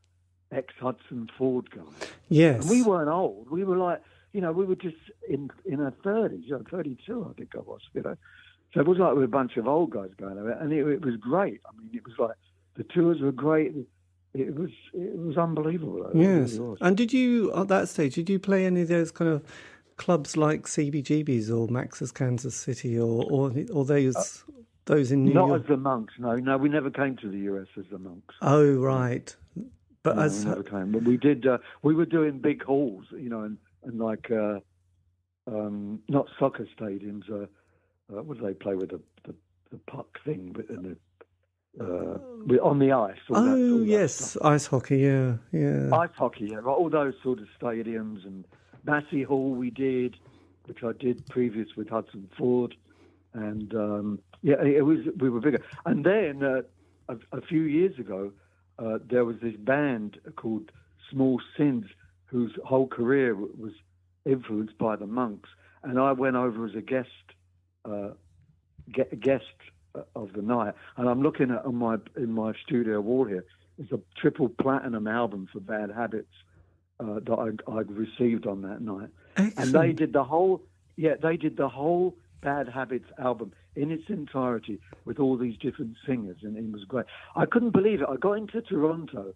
ex-Hudson Ford guys. Yes. And we weren't old. We were like, we were just in our 30s, 32, I think I was, So it was like we were a bunch of old guys going over it, and it was great. I mean, it was like, the tours were great. It was unbelievable. Yes. Really was. And did you, at that stage, play any of those kind of clubs like CBGB's or Max's Kansas City or those in New York? Not as the Monks, no. We never came to the US as the Monks. Oh, right. But no, we never came. But we did. We were doing big halls, and like not soccer stadiums. What do they play with the puck thing? On the ice. All yes, that ice hockey. Yeah. Ice hockey. Yeah, all those sort of stadiums, and Massey Hall we did, which I did previous with Hudson Ford, and it was. We were bigger. And then a few years ago, there was this band called Small Sins, whose whole career was influenced by the Monks, and I went over as a guest of the night. And I'm looking at in my studio wall here. It's a triple platinum album for Bad Habits that I received on that night. Excellent. And they did the whole Bad Habits album in its entirety with all these different singers, and it was great. I couldn't believe it. I got into Toronto.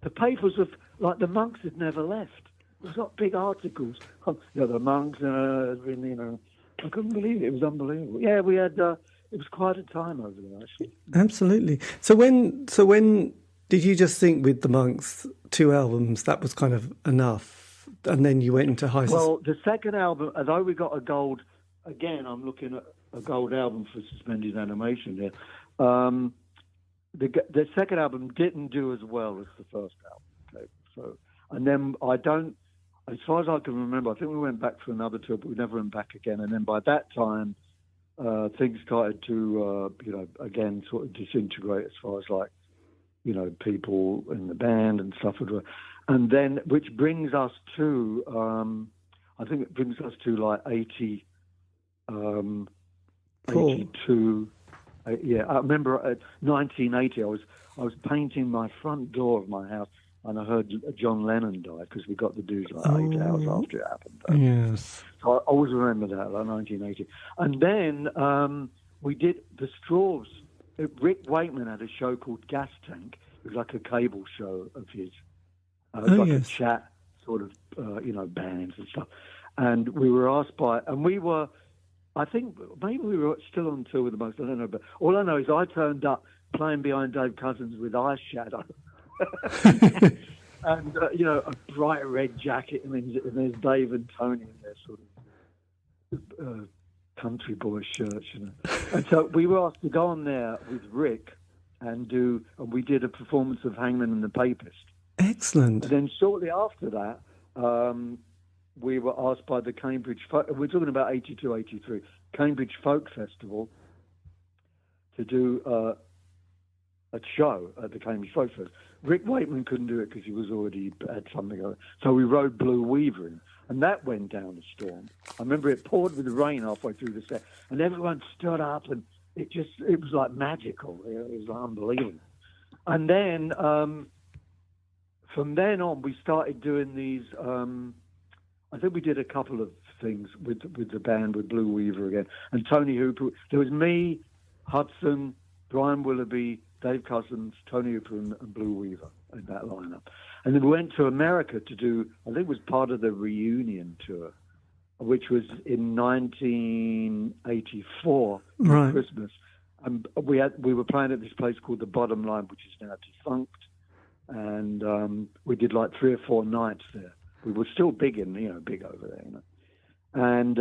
The papers the Monks had never left. It was got big articles. The Monks, I couldn't believe it. It was unbelievable. Yeah, we had. It was quite a time over there, actually. Absolutely. So when did you just think with the Monks 2 albums that was kind of enough, and then you went into high? Well, the second album, although we got a gold. Again, I'm looking at a gold album for Suspended Animation here. The second album didn't do as well as the first album. Okay, so and then as far as I can remember, I think we went back for another tour, but we never went back again. And then by that time, things started to, again, sort of disintegrate as far as people in the band and stuff. And then, which brings us to, I think it brings us to like 80. Cool. 82. I remember 1980. I was painting my front door of my house, and I heard John Lennon die, because we got the news like 8 hours after it happened. Yes. So I always remember that, like 1980. And then we did the Strawbs. Rick Wakeman had a show called Gas Tank. It was like a cable show of his. It was a chat sort of, bands and stuff. And we were asked I think maybe we were still on tour with the Monks, I don't know, but all I know is I turned up playing behind Dave Cousins with Ice Shadow. And, a bright red jacket, and there's Dave and Tony in their sort of country boy shirts, And so we were asked to go on there with Rick and we did a performance of Hangman and the Papist. Excellent. And then shortly after that, we were asked by the Cambridge, we're talking about 82, 83, Cambridge Folk Festival to do a show at the Cambridge Folk Festival. Rick Wakeman couldn't do it because he was already had something on it. So we rode Blue Weaver in, and that went down a storm. I remember it poured with the rain halfway through the set, and everyone stood up, and it was like magical. It was unbelievable. And then from then on, we started doing these. I think we did a couple of things with the band, with Blue Weaver again, and Tony Hooper. There was me, Hudson, Brian Willoughby, Dave Cousins, Tony Hooper, and Blue Weaver in that lineup. And then we went to America to do, I think it was part of the reunion tour, which was in 1984, right. Christmas. And we were playing at this place called The Bottom Line, which is now defunct. And we did like 3 or 4 nights there. We were still big big over there, And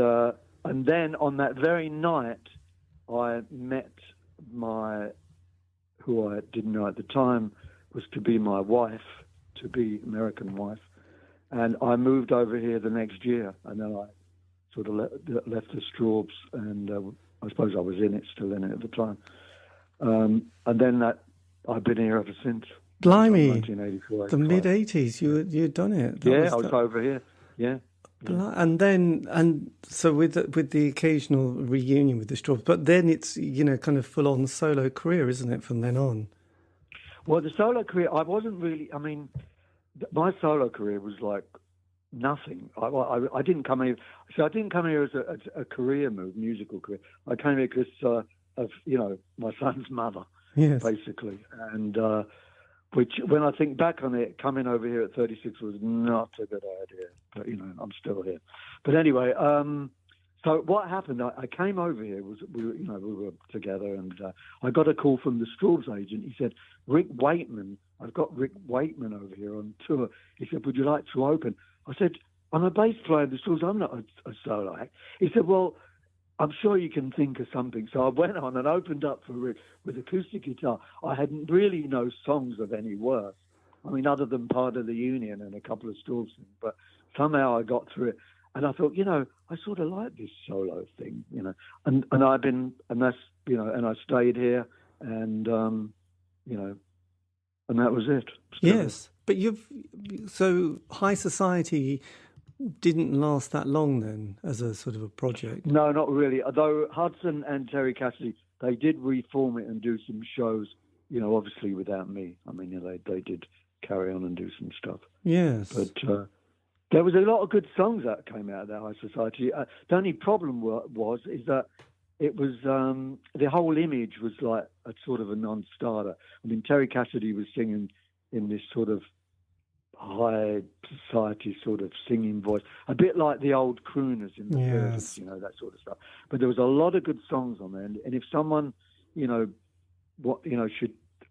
then on that very night, I met who I didn't know at the time was to be my wife, to be American wife. And I moved over here the next year, and then I sort of left the Strawbs, and I suppose I was still in it at the time. And then that I've been here ever since. Blimey, 1984, the mid-'80s, you'd done it. I was over here, yeah. And so with the occasional reunion with the Strawbs, but then it's, kind of full-on solo career, isn't it, from then on? Well, the solo career, I wasn't really, my solo career was like nothing. I didn't come here, so I didn't come here as a career move, musical career. I came here because of, my son's mother, yes, basically. And which, when I think back on it, coming over here at 36 was not a good idea. But, I'm still here. But anyway, so what happened, I came over here, we were together, and I got a call from the Strawbs agent. He said, I've got Rick Wakeman over here on tour. He said, would you like to open? I said, I'm a bass player in the Strawbs, I'm not a solo act. He said, well, I'm sure you can think of something. So I went on and opened up for Rick with acoustic guitar. I hadn't really no songs of any worth. Other than Part of the Union and a couple of Strawbs things. But somehow I got through it. And I thought, I sort of like this solo thing, And I've been, and that's, and I stayed here and, and that was it. Yes. But so High Society didn't last that long then as a sort of a project? No, not really. Although Hudson and Terry Cassidy, they did reform it and do some shows, obviously without me. They did carry on and do some stuff. Yes. But there was a lot of good songs that came out of that High Society. The only problem is that it was, the whole image was like a sort of a non-starter. Terry Cassidy was singing in this sort of high society sort of singing voice, a bit like the old crooners in the 30s, that sort of stuff. But there was a lot of good songs on there, and if someone,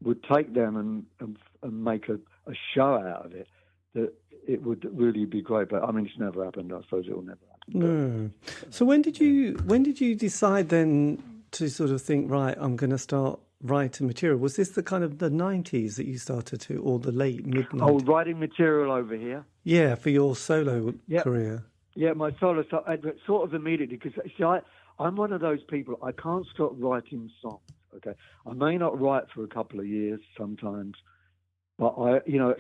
would take them and make a show out of it, that it would really be great. But it's never happened. I suppose it will never happen. No. So when did you decide then to sort of think, right, I'm going to start writing material? Was this the kind of the 90s that you started to, or the late mid-90s? Oh, writing material over here? Yeah, for your solo career. Yeah, my solo stuff, sort of immediately, because I'm one of those people, I can't stop writing songs, okay? I may not write for a couple of years sometimes, but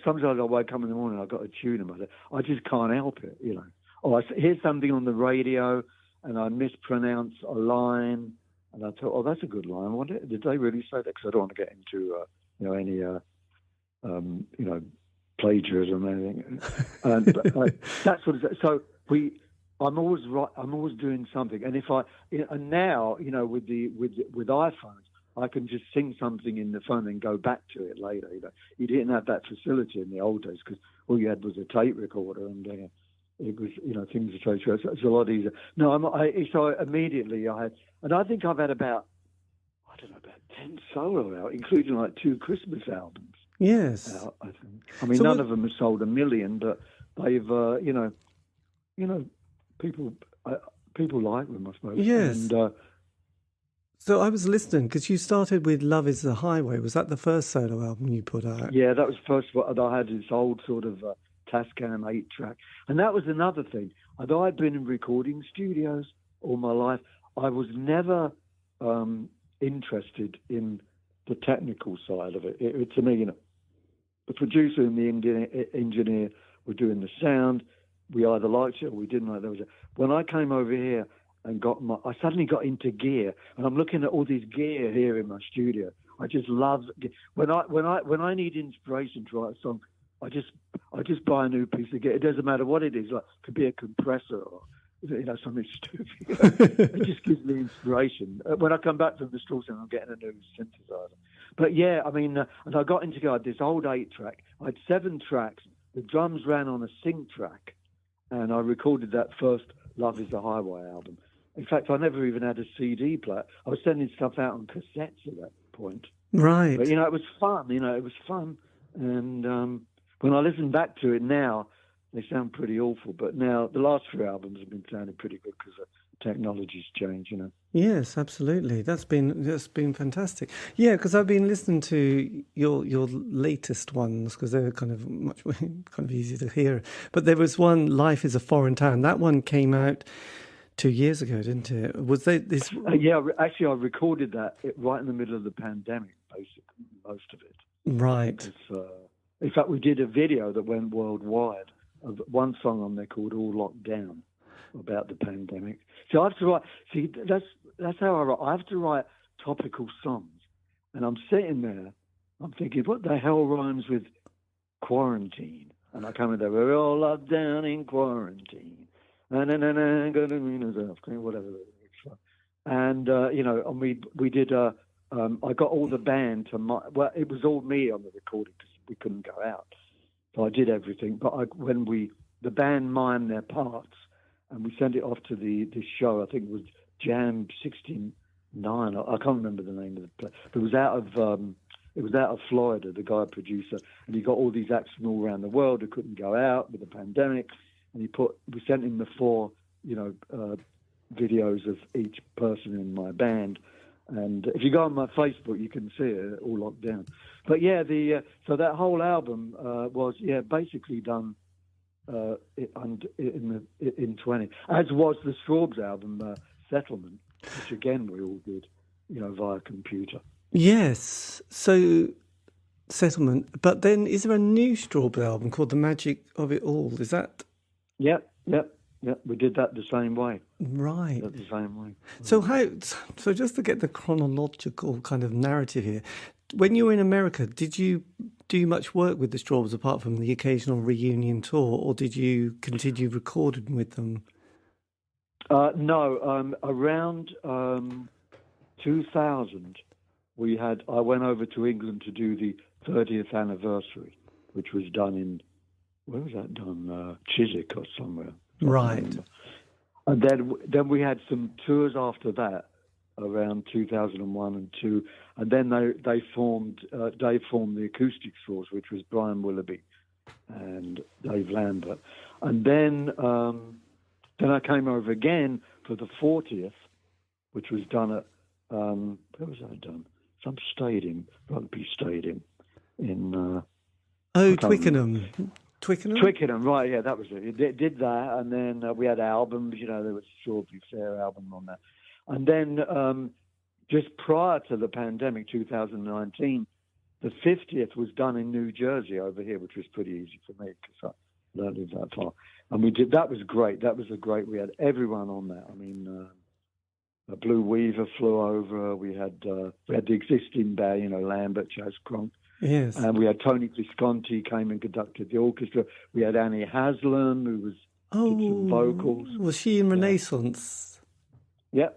sometimes I wake up in the morning, I've got a tune in my head. I just can't help it, Or I hear something on the radio and I mispronounce a line, and I thought, that's a good line. Did they really say that? Because I don't want to get into, any, plagiarism or anything. That sort of. So I'm always doing something. And and now, with iPhones, I can just sing something in the phone and go back to it later. You didn't have that facility in the old days because all you had was a tape recorder, and it was, things are so it's a lot easier. No, so immediately I had, and I think I've had about 10 solo out, including like 2 Christmas albums. Yes. Out, I think. So none of them have sold 1 million, but they've, people like them, I suppose. Yes. And, so I was listening because you started with Love is the Highway. Was that the first solo album you put out? Yeah, that was the first one. I had this old sort of Tascam 8-track. And that was another thing. Although I'd been in recording studios all my life, I was never interested in the technical side of it. To me, the producer and the engineer were doing the sound. We either liked it or we didn't like it. When I came over here and I suddenly got into gear, and I'm looking at all this gear here in my studio. I just love when I need inspiration to write a song. I just buy a new piece of gear. It doesn't matter what it is. Like, it could be a compressor or something stupid. It just gives me inspiration. When I come back from the Strawbs, I'm getting a new synthesizer. But yeah, and I got into this old 8-track. I had 7 tracks. The drums ran on a sync track, and I recorded that first Love is the Highway album. In fact, I never even had a CD player. I was sending stuff out on cassettes at that point. Right. But, it was fun. It was fun. And when I listen back to it now, they sound pretty awful. But now the last 3 albums have been sounding pretty good because technology's changed, Yes, absolutely. That's been fantastic. Yeah, because I've been listening to your latest ones because they're kind of easy to hear. But there was one, Life is a Foreign Town. That one came out 2 years ago, didn't it? Was they this? Yeah, actually, I recorded that right in the middle of the pandemic, basically, most of it. Right. In fact, we did a video that went worldwide of one song on there called "All Locked Down" about the pandemic. So I have to write. See, that's how I write. I have to write topical songs, and I'm sitting there. I'm thinking, what the hell rhymes with quarantine? And I come in there, we're all locked down in quarantine. Whatever. And, and we did, I got all the band to, it was all me on the recording because we couldn't go out. So I did everything. But the band mimed their parts and we sent it off to this show, I think it was Jam 69, I can't remember the name of the place. But it was out of Florida, the guy producer, and he got all these acts from all around the world who couldn't go out with the pandemic, and we sent him the 4, videos of each person in my band, and if you go on my Facebook, you can see it all locked down. But yeah, so that whole album was basically done in 20, as was the Strawbs album, Settlement, which again we all did, via computer. Yes, so Settlement. But then is there a new Strawbs album called The Magic of It All? Is that? Yep. We did that the same way. Right. The same way. So So just to get the chronological kind of narrative here, when you were in America, did you do much work with the Strawbs apart from the occasional reunion tour, or did you continue recording with them? No. Around 2000. I went over to England to do the 30th anniversary, which was done where was that done? Chiswick or somewhere. Right. And then we had some tours after that, around 2001 and 2, and then they formed the Acoustic Strawbs, which was Brian Willoughby and Dave Lambert, and then I came over again for the 40th, which was done at where was that done? Some stadium, rugby stadium in. Twickenham. Twickenham, right? Yeah, that was it. It did that, and then we had albums. There was a Strawberry Fair album on that, and then just prior to the pandemic, 2019, the 50th was done in New Jersey over here, which was pretty easy for me because I don't live that far. And we did. That was great. We had everyone on that. I mean. Blue Weaver flew over. We had the existing band, Lambert, Chas Cronk. Yes. And we had Tony Visconti came and conducted the orchestra. We had Annie Haslam, who did some vocals. Was she in Renaissance? Yeah.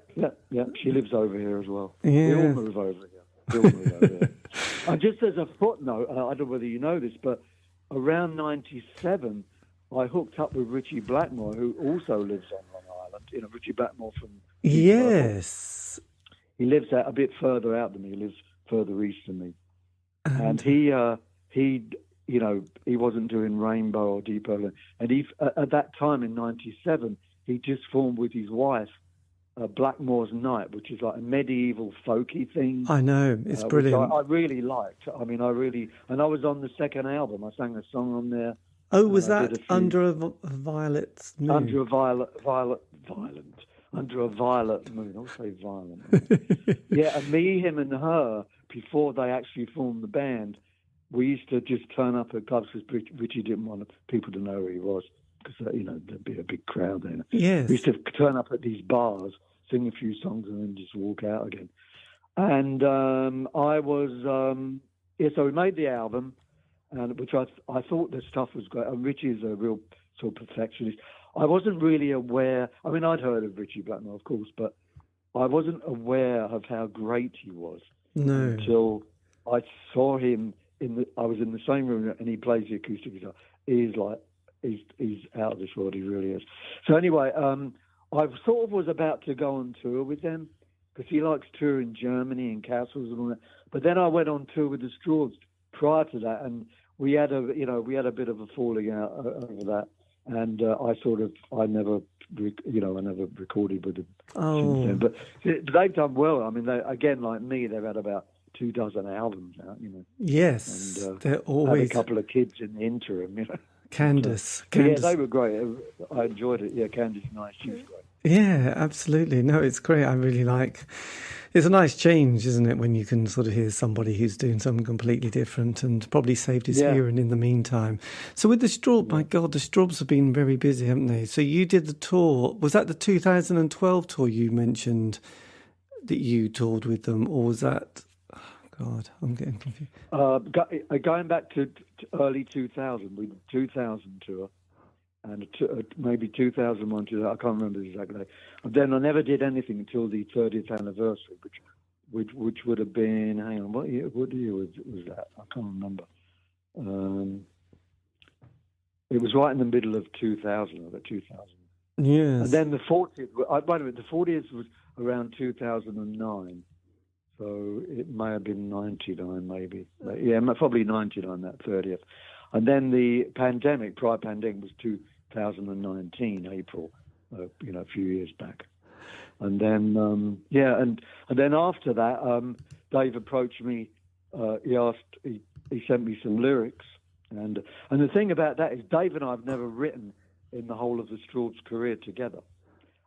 She lives over here as well. Yeah. We all move over here. And just as a footnote, I don't know whether you know this, but around 97, I hooked up with Richie Blackmore, who also lives on Long Island. Richie Blackmore from... Yes. He lives a bit further out than me. He lives further east than me. And he wasn't doing Rainbow or Deep Purple. And at that time in 97, he just formed with his wife Blackmore's Night, which is like a medieval folky thing. I know, it's brilliant. I really liked. I was on the second album. I sang a song on there. Oh, was that Under a Violet Moon? Under a violet moon. I'll say violent. Yeah, and me, him, and her, before they actually formed the band, we used to just turn up at clubs because Richie didn't want people to know who he was because, there'd be a big crowd there. Yes. We used to turn up at these bars, sing a few songs, and then just walk out again. And so we made the album, and which I thought the stuff was great. And Richie is a real sort of perfectionist. I wasn't really aware. I mean, I'd heard of Richie Blackmore, of course, but I wasn't aware of how great he was until I saw him I was in the same room, and he plays the acoustic guitar. He's out of this world. He really is. So anyway, I sort of was about to go on tour with them because he likes touring Germany and castles and all that. But then I went on tour with the Strawbs prior to that, and we had a bit of a falling out over that. And I never recorded with them since then. But they've done well. I mean, again, like me, they've had about 24 albums out, Yes, and they're always had a couple of kids in the interim, Candice. Yeah, they were great. I enjoyed it. Yeah, Candice, nice. She was great. Yeah, absolutely. No, it's great. I really like. It's a nice change, isn't it, when you can sort of hear somebody who's doing something completely different and probably saved his Yeah. hearing in the meantime. So with the Strawbs, my God, the Strawbs have been very busy, haven't they? So you did the tour. Was that the 2012 tour you mentioned that you toured with them, or was that? Oh God, I'm getting confused. Going back to early 2000, we did 2000 tour. And maybe 2001, I can't remember exactly. And then I never did anything until the 30th anniversary, which would have been, hang on, what year was that? I can't remember. It was right in the middle of 2000, about 2000. Yes. And then the 40th, by the way, the 40th was around 2009. So it may have been 99, maybe. Yeah, probably 99, that 30th. And then the prior pandemic was 2019, April, a few years back. And then, and then after that, Dave approached me. He sent me some lyrics. And the thing about that is Dave and I have never written in the whole of the Strawbs' career together,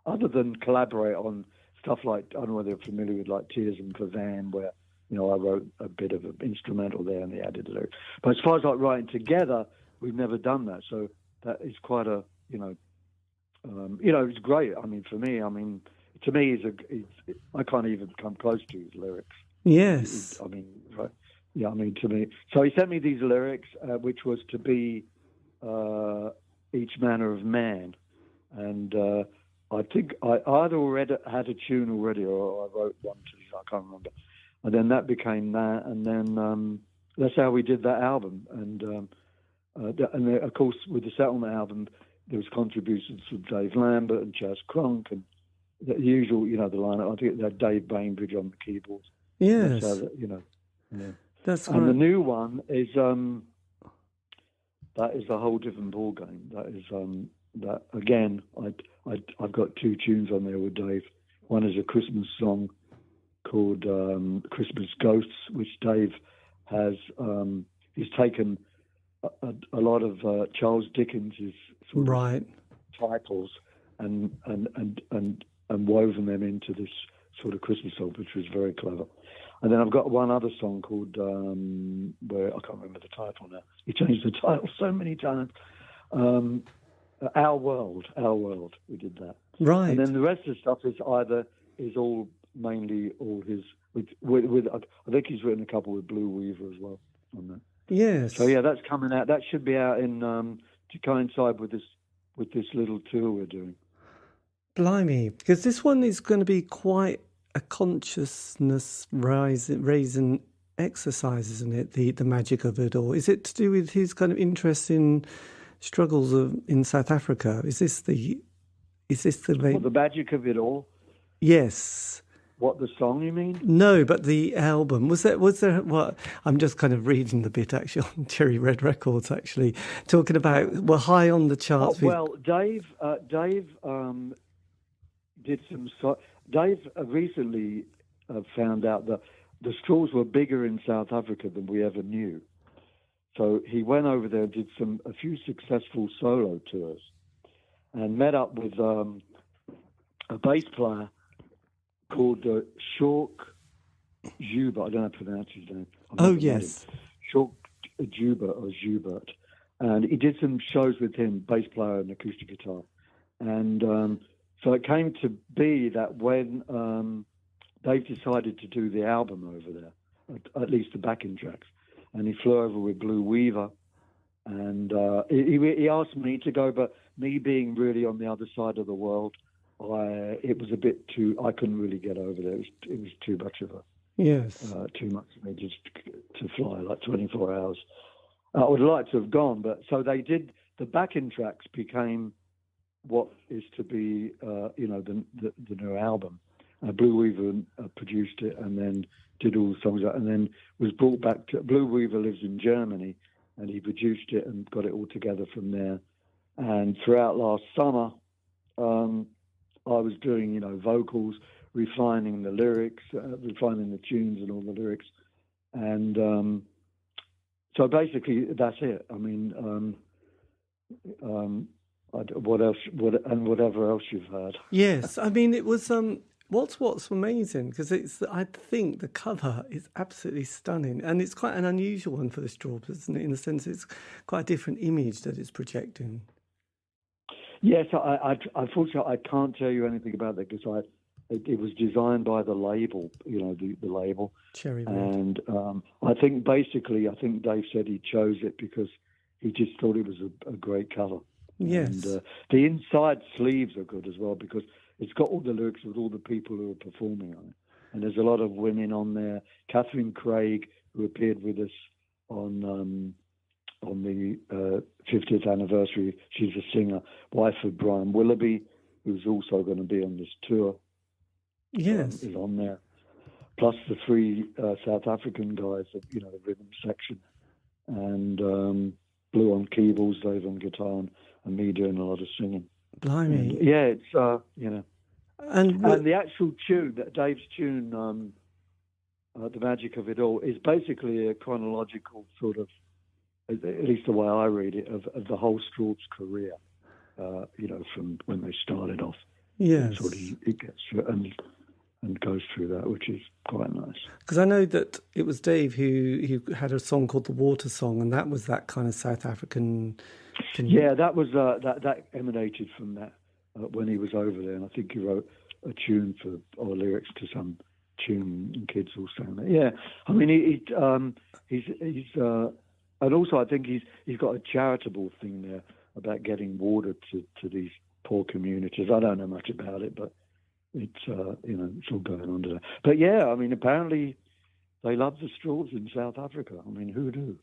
other than collaborate on stuff like, I don't know whether you're familiar with, like Tears and Pavan, where, I wrote a bit of an instrumental there and he added the lyrics. But as far as like writing together, we've never done that. So that is quite a, it's great. I mean, for me, to me, I can't even come close to his lyrics. Yes. Right. Yeah, to me. So he sent me these lyrics, which was to be each manner of man. And I think I either already had a tune already or I wrote one to these, I can't remember. And then that became that, and then that's how we did that album. And of course, with the Settlement album, there was contributions from Dave Lambert and Chas Cronk, and the usual, the lineup. I think they had Dave Bainbridge on the keyboards. Yes. That's how yeah. That's and the new one is that is a whole different ball game. That is that again. I've got two tunes on there with Dave. One is a Christmas song called Christmas Ghosts, which Dave has. He's taken a lot of Charles Dickens' sort of titles and woven them into this sort of Christmas song, which was very clever. And then I've got one other song called where I can't remember the title now. He changed the title so many times. Our World. We did that. Right. And then the rest of the stuff is all mainly all his with I think he's written a couple with Blue Weaver as well on that. Yes. So yeah, that's coming out. That should be out in to coincide with this little tour we're doing. Blimey, because this one is going to be quite a consciousness raising exercise, isn't it? The magic of it all. Is it to do with his kind of interest in struggles in South Africa? Is this the magic of it all? Yes. What, the song you mean? No, but the album. Was there what I'm just kind of reading the bit actually on Cherry Red Records actually talking about high on the charts. Dave did some Dave recently found out that the Strawbs were bigger in South Africa than we ever knew. So he went over there and did a few successful solo tours and met up with a bass player called Shork Joubert. I don't know how to pronounce his name. Oh, yes. Shork Joubert or Joubert. And he did some shows with him, bass player and acoustic guitar. And so it came to be that when Dave decided to do the album over there, at least the backing tracks, and he flew over with Blue Weaver, and he asked me to go, but me being really on the other side of the world, it was a bit too. I couldn't really get over there. It was too much of too much for me just to fly like 24 hours. I would like to have gone, but so they did. The backing tracks became what is to be, the new album. Blue Weaver produced it and then did all the songs, and then was brought back to. Blue Weaver lives in Germany, and he produced it and got it all together from there. And throughout last summer, I was doing, vocals, refining the lyrics, refining the tunes and all the lyrics. And so basically that's it. I mean, what else? Whatever else you've heard. Yes, I mean, it was what's amazing, because I think the cover is absolutely stunning, and it's quite an unusual one for the Strawbs, isn't it? In the sense it's quite a different image that it's projecting. Yes, unfortunately I can't tell you anything about that because it was designed by the label, the label. Cherry Red. And I think Dave said he chose it because he just thought it was a great cover. Yes. And the inside sleeves are good as well because it's got all the lyrics with all the people who are performing on it. And there's a lot of women on there. Catherine Craig, who appeared with us on the 50th anniversary, she's a singer. Wife of Brian Willoughby, who's also going to be on this tour. Yes. Is on there. Plus the three South African guys, the rhythm section. And Blue on keyboards, Dave on guitar, and me doing a lot of singing. Blimey. And, yeah, it's, And the actual tune, Dave's tune, The Magic of It All, is basically a chronological sort of, at least the way I read it, of the whole Strawbs career, from when they started off. Yes. Sort of it gets through and goes through that, which is quite nice. Because I know that it was Dave who had a song called The Water Song, and that was that kind of South African... Yeah, that was that emanated from that when he was over there, and I think he wrote a tune or lyrics to some tune, and kids all sang that. Yeah, I mean he's and also I think he's got a charitable thing there about getting water to these poor communities. I don't know much about it, but it's it's all going on to that. But yeah, I mean apparently they love the Strawbs in South Africa. I mean, who knew?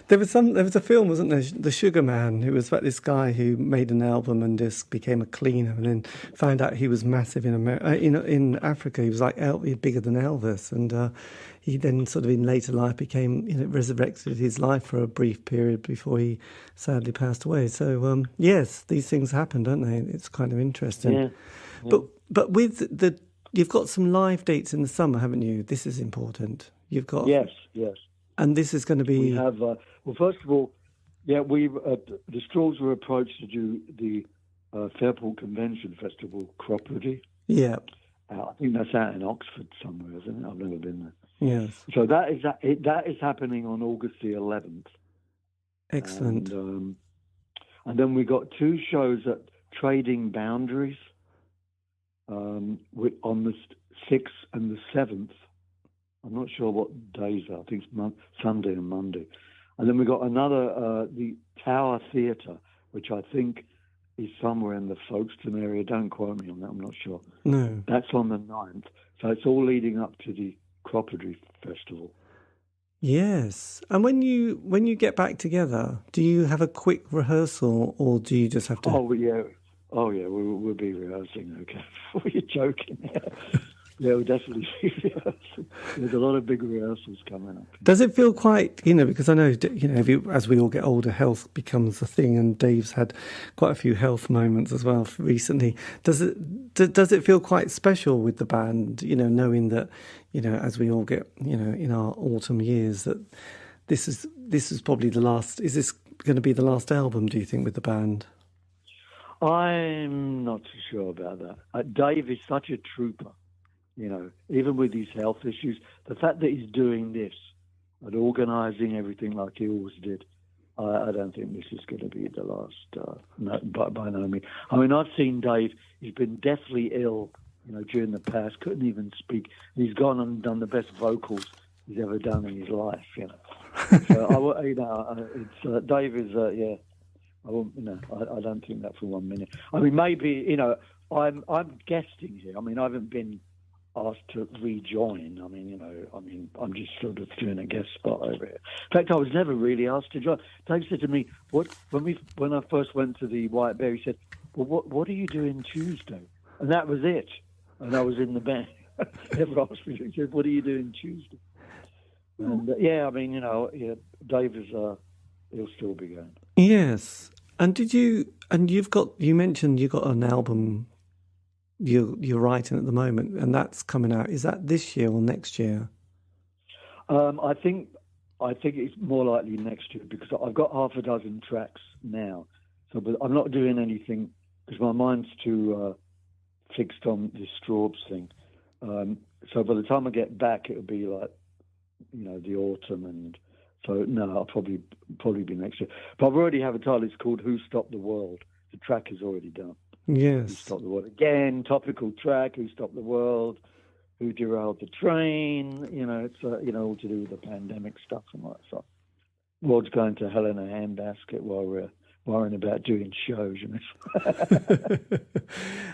There was a film, wasn't there? The Sugar Man, who was about this guy who made an album and just became a cleaner, and then found out he was massive in in Africa. He was like bigger than Elvis, and he then sort of in later life became resurrected his life for a brief period before he sadly passed away. So yes, these things happen, don't they? It's kind of interesting. Yeah. But with the you've got some live dates in the summer, haven't you? This is important. You've got yes, and this is going to be. We have well, first of all, yeah, the Strawbs were approached to do the Fairport Convention Festival Cropredy. Yeah, I think that's out in Oxford somewhere, isn't it? I've never been there. Yes. So that is happening on August the 11th. Excellent. And then we got two shows at Trading Boundaries. On the 6th and the 7th. I'm not sure what days are. I think it's Sunday and Monday. And then we got another, the Tower Theatre, which I think is somewhere in the Folkestone area. Don't quote me on that, I'm not sure. No. That's on the 9th. So it's all leading up to the Cropredy Festival. Yes. And when you get back together, do you have a quick rehearsal or do you just have to... Oh, yeah, we'll be rehearsing, okay. You're joking. Yeah, we'll definitely be rehearsing. There's a lot of big rehearsals coming up. Does it feel quite, because I know, as we all get older, health becomes a thing, and Dave's had quite a few health moments as well recently. Does it feel quite special with the band, knowing that, as we all get, in our autumn years, that this is probably the last, is this going to be the last album, do you think, with the band? I'm not too sure about that. Dave is such a trooper, even with his health issues. The fact that he's doing this and organising everything like he always did, I don't think this is going to be the last, by no means. I mean, I've seen Dave, he's been deathly ill, during the past, couldn't even speak. He's gone and done the best vocals he's ever done in his life, So, Dave is, yeah. I don't think that for 1 minute. I mean, maybe I'm guesting here. I mean, I haven't been asked to rejoin. I mean, I'm just sort of doing a guest spot over here. In fact, I was never really asked to join. Dave said to me, when I first went to the White Bear, he said, "Well, what are you doing Tuesday?" And that was it. And I was in the band. Never asked me. He said, "What are you doing Tuesday?" And Dave is. He'll still be going. Yes. And you mentioned you got an album you're writing at the moment, and that's coming out. Is that this year or next year? I think it's more likely next year because I've got half a dozen tracks now. So, but I'm not doing anything because my mind's too fixed on this Strawbs thing. So by the time I get back, it'll be like, the autumn, and so no, I'll probably be next year. But I've already have a title. It's called "Who Stopped the World." The track is already done. Yes. Who Stopped the World? Again, topical track. Who stopped the world? Who derailed the train? It's all to do with the pandemic stuff and all that stuff. World's going to hell in a handbasket while we're worrying about doing shows.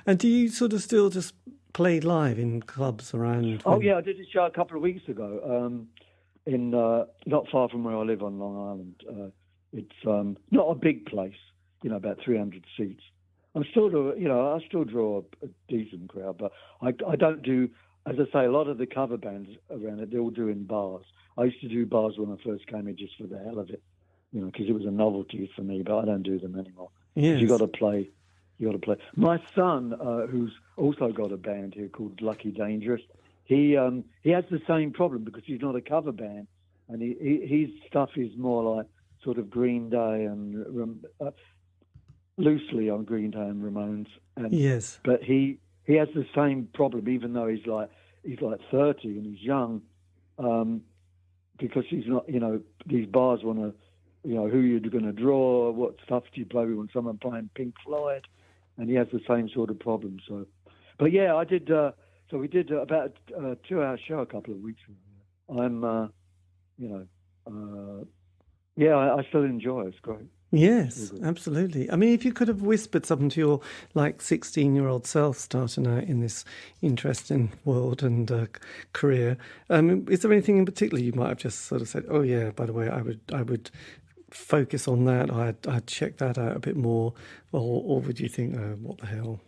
And do you sort of still just play live in clubs around? Oh yeah, I did a show a couple of weeks ago in not far from where I live on Long Island. It's not a big place, about 300 seats. I still draw a decent crowd, but I don't do, as I say, a lot of the cover bands around it, they're all doing bars. I used to do bars when I first came in just for the hell of it, because it was a novelty for me, but I don't do them anymore. Yes. You got to play. My son, who's also got a band here called Lucky Dangerous, he has the same problem because he's not a cover band, and his stuff is more like sort of Green Day and loosely on Green Day and Ramones. And, yes. But he has the same problem, even though he's like 30 and he's young, because he's not. These bars want to. Who you're going to draw, what stuff do you play when someone playing Pink Floyd, and he has the same sort of problem. So, but yeah, I did. So we did about a 2-hour show a couple of weeks ago. I still enjoy it. It's great. Yes, absolutely. I mean, if you could have whispered something to your 16-year-old self starting out in this interesting world and career, is there anything in particular you might have just sort of said, "Oh yeah, by the way, I would focus on that. I'd check that out a bit more," or would you think, "Oh, what the hell"?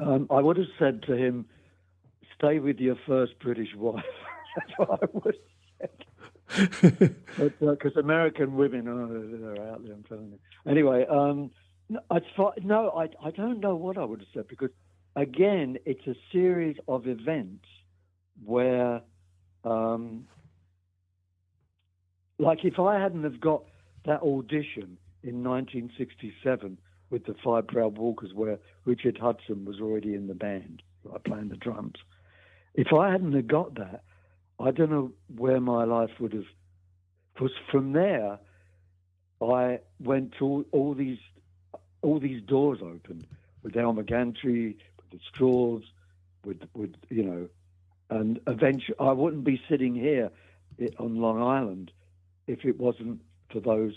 I would have said to him, "Stay with your first British wife." That's what I would have said. Because American women, they're out there, I'm telling you. Anyway, I don't know what I would have said, because, again, it's a series of events where, if I hadn't have got that audition in 1967 with the Five Proud Walkers, where Richard Hudson was already in the band, playing the drums, if I hadn't have got that, I don't know where my life would have. Because from there, I went to all these doors opened with Elmer Gantry, with the Strawbs, with and eventually I wouldn't be sitting here on Long Island if it wasn't for those,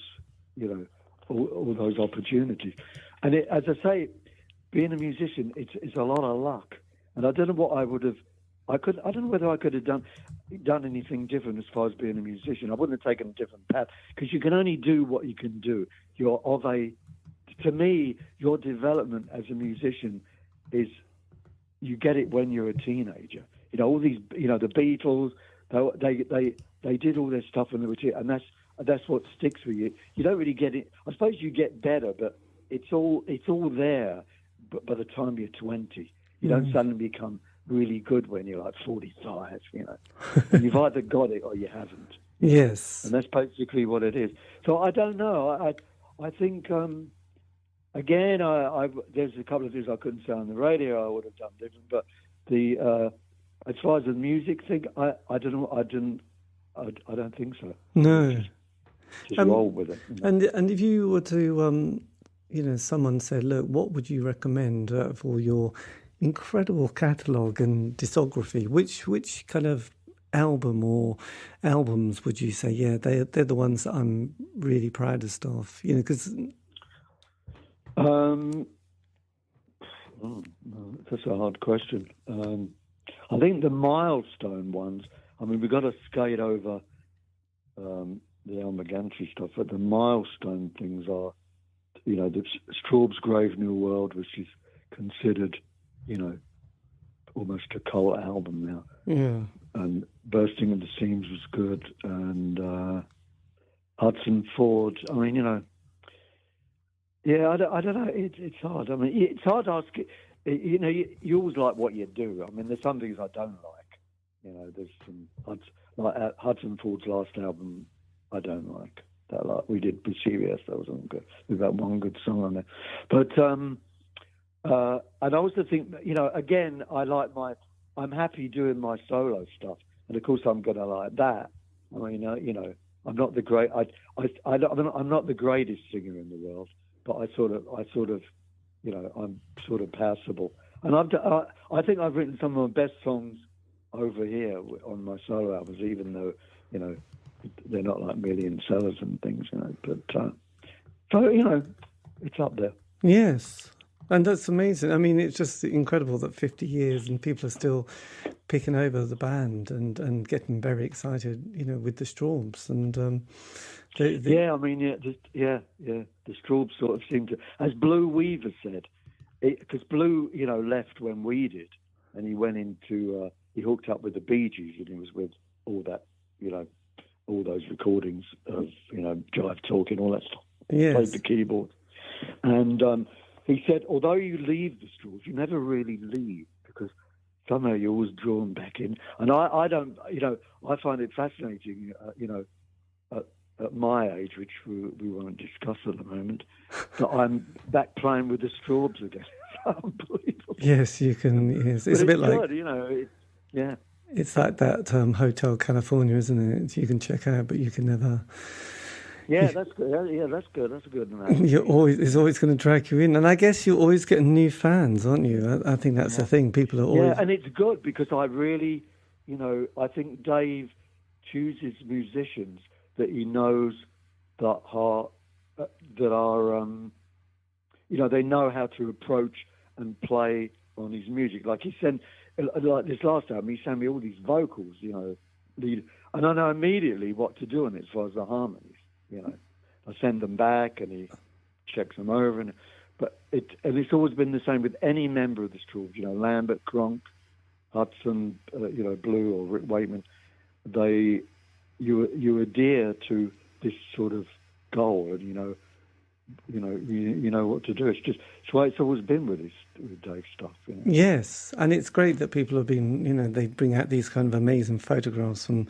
all those opportunities. And as I say, being a musician, it's a lot of luck. And I don't know what I would have. I don't know whether I could have done anything different as far as being a musician. I wouldn't have taken a different path, because you can only do what you can do. To me, your development as a musician is, you get it when you're a teenager. All these, the Beatles, they did all their stuff when they were and that's what sticks with you. You don't really get it. I suppose you get better, but it's all there. But by the time you're 20, you don't suddenly become really good when you're 45, And you've either got it or you haven't. Yes. And that's basically what it is. So I don't know. I think, again, there's a couple of things I couldn't say on the radio I would have done different, but as far as the music thing, I don't know. I don't think so. No. Just roll with it. And if you were to, someone said, look, what would you recommend for your incredible catalogue and discography? Which kind of album or albums would you say, yeah, they're the ones that I'm really proudest of? Because that's a hard question. I think the milestone ones. I mean, we've got to skate over the Elmer Gantry stuff, but the milestone things are, the Strawbs' Grave New World, which is considered, almost a cult album now. Yeah. And Bursting of the Seams was good, and Hudson Ford. I mean, yeah, I don't know. It's hard. I mean, it's hard to ask. You always like what you do. I mean, there's some things I don't like. There's some like Hudson Ford's last album I don't like. that like we did with CBS. That was good. We've got one good song on there, but and I also think, again, I'm happy doing my solo stuff, and of course I'm gonna like that. I mean, I'm not the great. I'm not the greatest singer in the world, but I sort of, I'm sort of passable. And I think I've written some of my best songs over here on my solo albums, even though, they're not like million sellers and things, But so, it's up there. Yes. And that's amazing. I mean, it's just incredible that 50 years and people are still picking over the band and getting very excited, with the Strawbs. And yeah, I mean, the Strawbs sort of seem to, as Blue Weaver said, because Blue, left when we did, and he went into, he hooked up with the Bee Gees, and he was with all that, all those recordings of, Jive Talking, all that stuff. Yes. Played the keyboard. And he said, although you leave the Strawbs, you never really leave, because somehow you're always drawn back in. And I don't, I find it fascinating, at my age, which we won't discuss at the moment, that I'm back playing with the Strawbs again. It's unbelievable. Yes, you can. Yes. It's a bit like, yeah. It's like that Hotel California, isn't it? You can check out, but you can never. Yeah, that's good. Yeah, that's good. That's a good analogy. It's always going to drag you in, and I guess you're always getting new fans, aren't you? I think that's the thing. People are always. Yeah, and it's good because I really, I think Dave chooses musicians that he knows that are, they know how to approach and play on his music. Like he sent, like this last album, he sent me all these vocals, and I know immediately what to do on it as far as the harmonies. I send them back, and he checks them over, and it's always been the same with any member of the Strawbs. Lambert, Cronk, Hudson, Blue, or Rick Wakeman. You adhere to this sort of goal, and you know what to do. It's why it's always been with Dave stuff. Yes, and it's great that people have been. They bring out these kind of amazing photographs from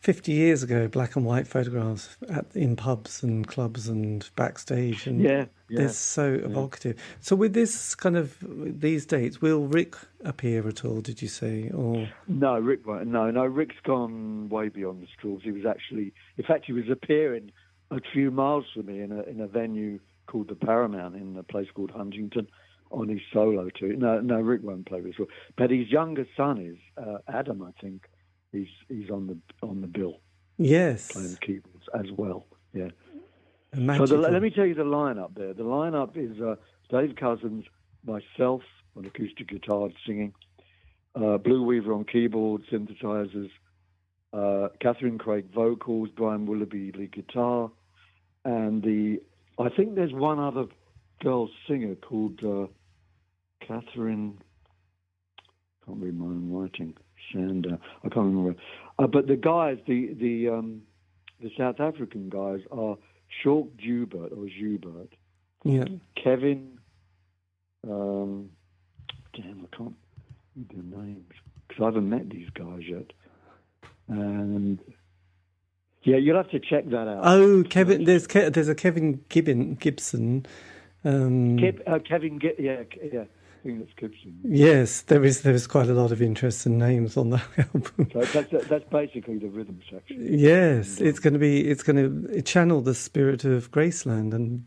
50 years ago, black and white photographs in pubs and clubs and backstage, and they're so evocative. So with this kind of these dates, will Rick appear at all? Did you say? Or no, Rick won't. No, Rick's gone way beyond the Strawbs. He was actually, in fact, he was appearing a few miles from me in a venue called the Paramount in a place called Huntington on his solo tour. No, Rick won't play with us. But his younger son is Adam, I think. He's on the bill. Yes, playing keyboards as well. Yeah. Magical. So let me tell you the lineup there. The lineup is Dave Cousins, myself on acoustic guitar singing, Blue Weaver on keyboard, synthesizers, Catherine Craig vocals, Brian Willoughby lead guitar, and I think there's one other girl singer called Catherine. Can't read my own writing. Fenda. I can't remember. But the guys, the South African guys are Shork Joubert or Joubert. Yeah. Kevin. Damn, I can't read their names because I haven't met these guys yet. And you'll have to check that out. Oh, Kevin. There's a Kevin Gibson. Kevin. Yeah. I think that's Gibson. Yes, there is quite a lot of interesting names on that album. So that's basically the rhythm section. Yes, it's going to channel the spirit of Graceland and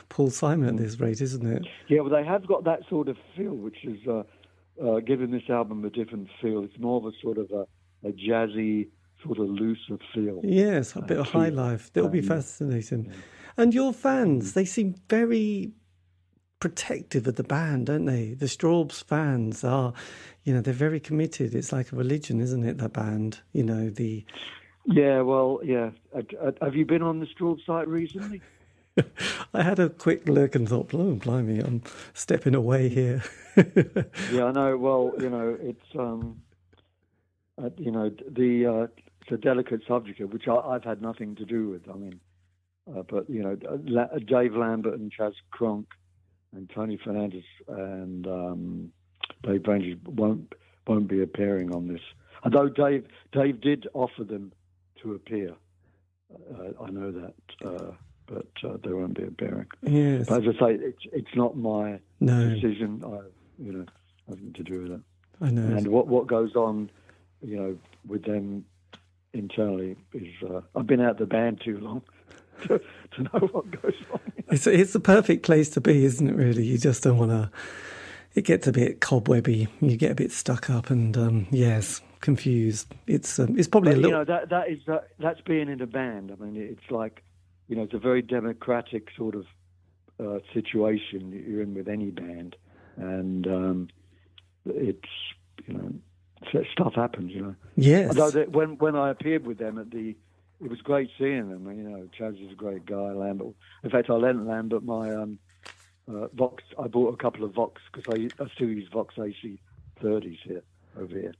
Paul Simon at this rate, isn't it? Yeah, well, they have got that sort of feel, which is giving this album a different feel. It's more of a sort of a jazzy, sort of looser feel. Yes, a bit of high life. That'll be fascinating. Yeah. And your fans, they seem very protective of the band, don't they? The Strawbs fans are, they're very committed. It's like a religion, isn't it, that band? Yeah, well, yeah. Have you been on the Strawbs site recently? I had a quick look and thought, blimey, I'm stepping away here. Yeah, I know. Well, it's, it's a delicate subject, which I've had nothing to do with. I mean, but, Dave Lambert and Chaz Cronk and Tony Fernandez and Dave Branges won't be appearing on this. Although Dave did offer them to appear, I know that, but there won't be a bearing. Yes. But as I say, it's not my decision. Nothing to do with it. I know. And what goes on, with them internally is I've been out of the band too long to know what goes on. It's the perfect place to be, isn't it? Really, you just don't want to. It gets a bit cobwebby. You get a bit stuck up, and confused. It's probably a little. That's being in a band. I mean, it's like, it's a very democratic sort of situation that you're in with any band, and it's stuff happens. Yes. Although when I appeared with them it was great seeing them. Chaz is a great guy. Lambert. In fact, I lent Lambert my Vox. I bought a couple of Vox because I still use Vox AC30s over here,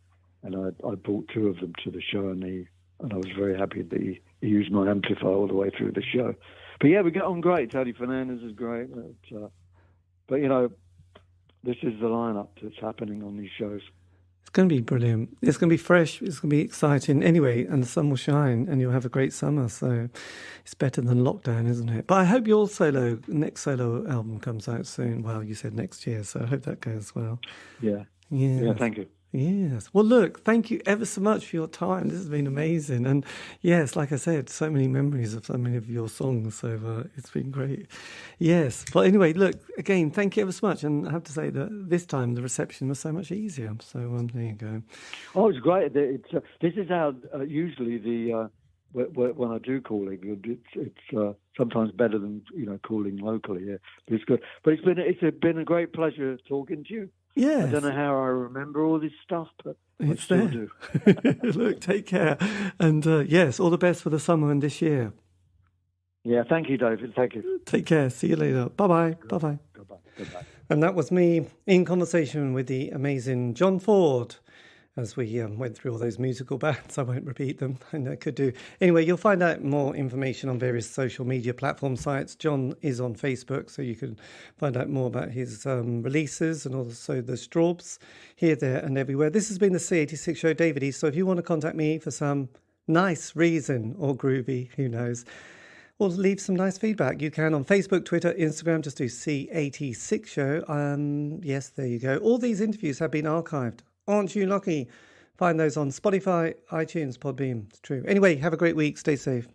and I bought 2 of them to the show, and I was very happy that he used my amplifier all the way through the show. But yeah, we get on great. Tony Fernandez is great, but this is the lineup that's happening on these shows. It's going to be brilliant. It's going to be fresh. It's going to be exciting. Anyway, and the sun will shine and you'll have a great summer. So it's better than lockdown, isn't it? But I hope your next solo album comes out soon. Well, you said next year, so I hope that goes well. Yeah. Yes. Yeah, thank you. Yes. Well, look, thank you ever so much for your time. This has been amazing. And yes, like I said, so many memories of so many of your songs. So it's been great. Yes. But anyway, look, again, thank you ever so much. And I have to say that this time the reception was so much easier. So there you go. Oh, it's great. This is how usually when I do call England, it's sometimes better than calling locally. Yeah, but it's good. But it's been a great pleasure talking to you. Yes. I don't know how I remember all this stuff, but it's I still there. do. Look, take care. And yes, all the best for the summer and this year. Yeah, thank you, David. Thank you. Take care. See you later. Bye-bye. Bye-bye. Goodbye. And that was me in conversation with the amazing John Ford as we went through all those musical bands. I won't repeat them, and I could do. Anyway, you'll find out more information on various social media platform sites. John is on Facebook, so you can find out more about his releases and also the Strawbs here, there and everywhere. This has been the C86 show, David Eastaugh. So if you want to contact me for some nice reason or groovy, who knows, or leave some nice feedback, you can on Facebook, Twitter, Instagram. Just do C86 show. Yes, there you go. All these interviews have been archived. Aren't you lucky? Find those on Spotify, iTunes, Podbean. It's true. Anyway, have a great week. Stay safe.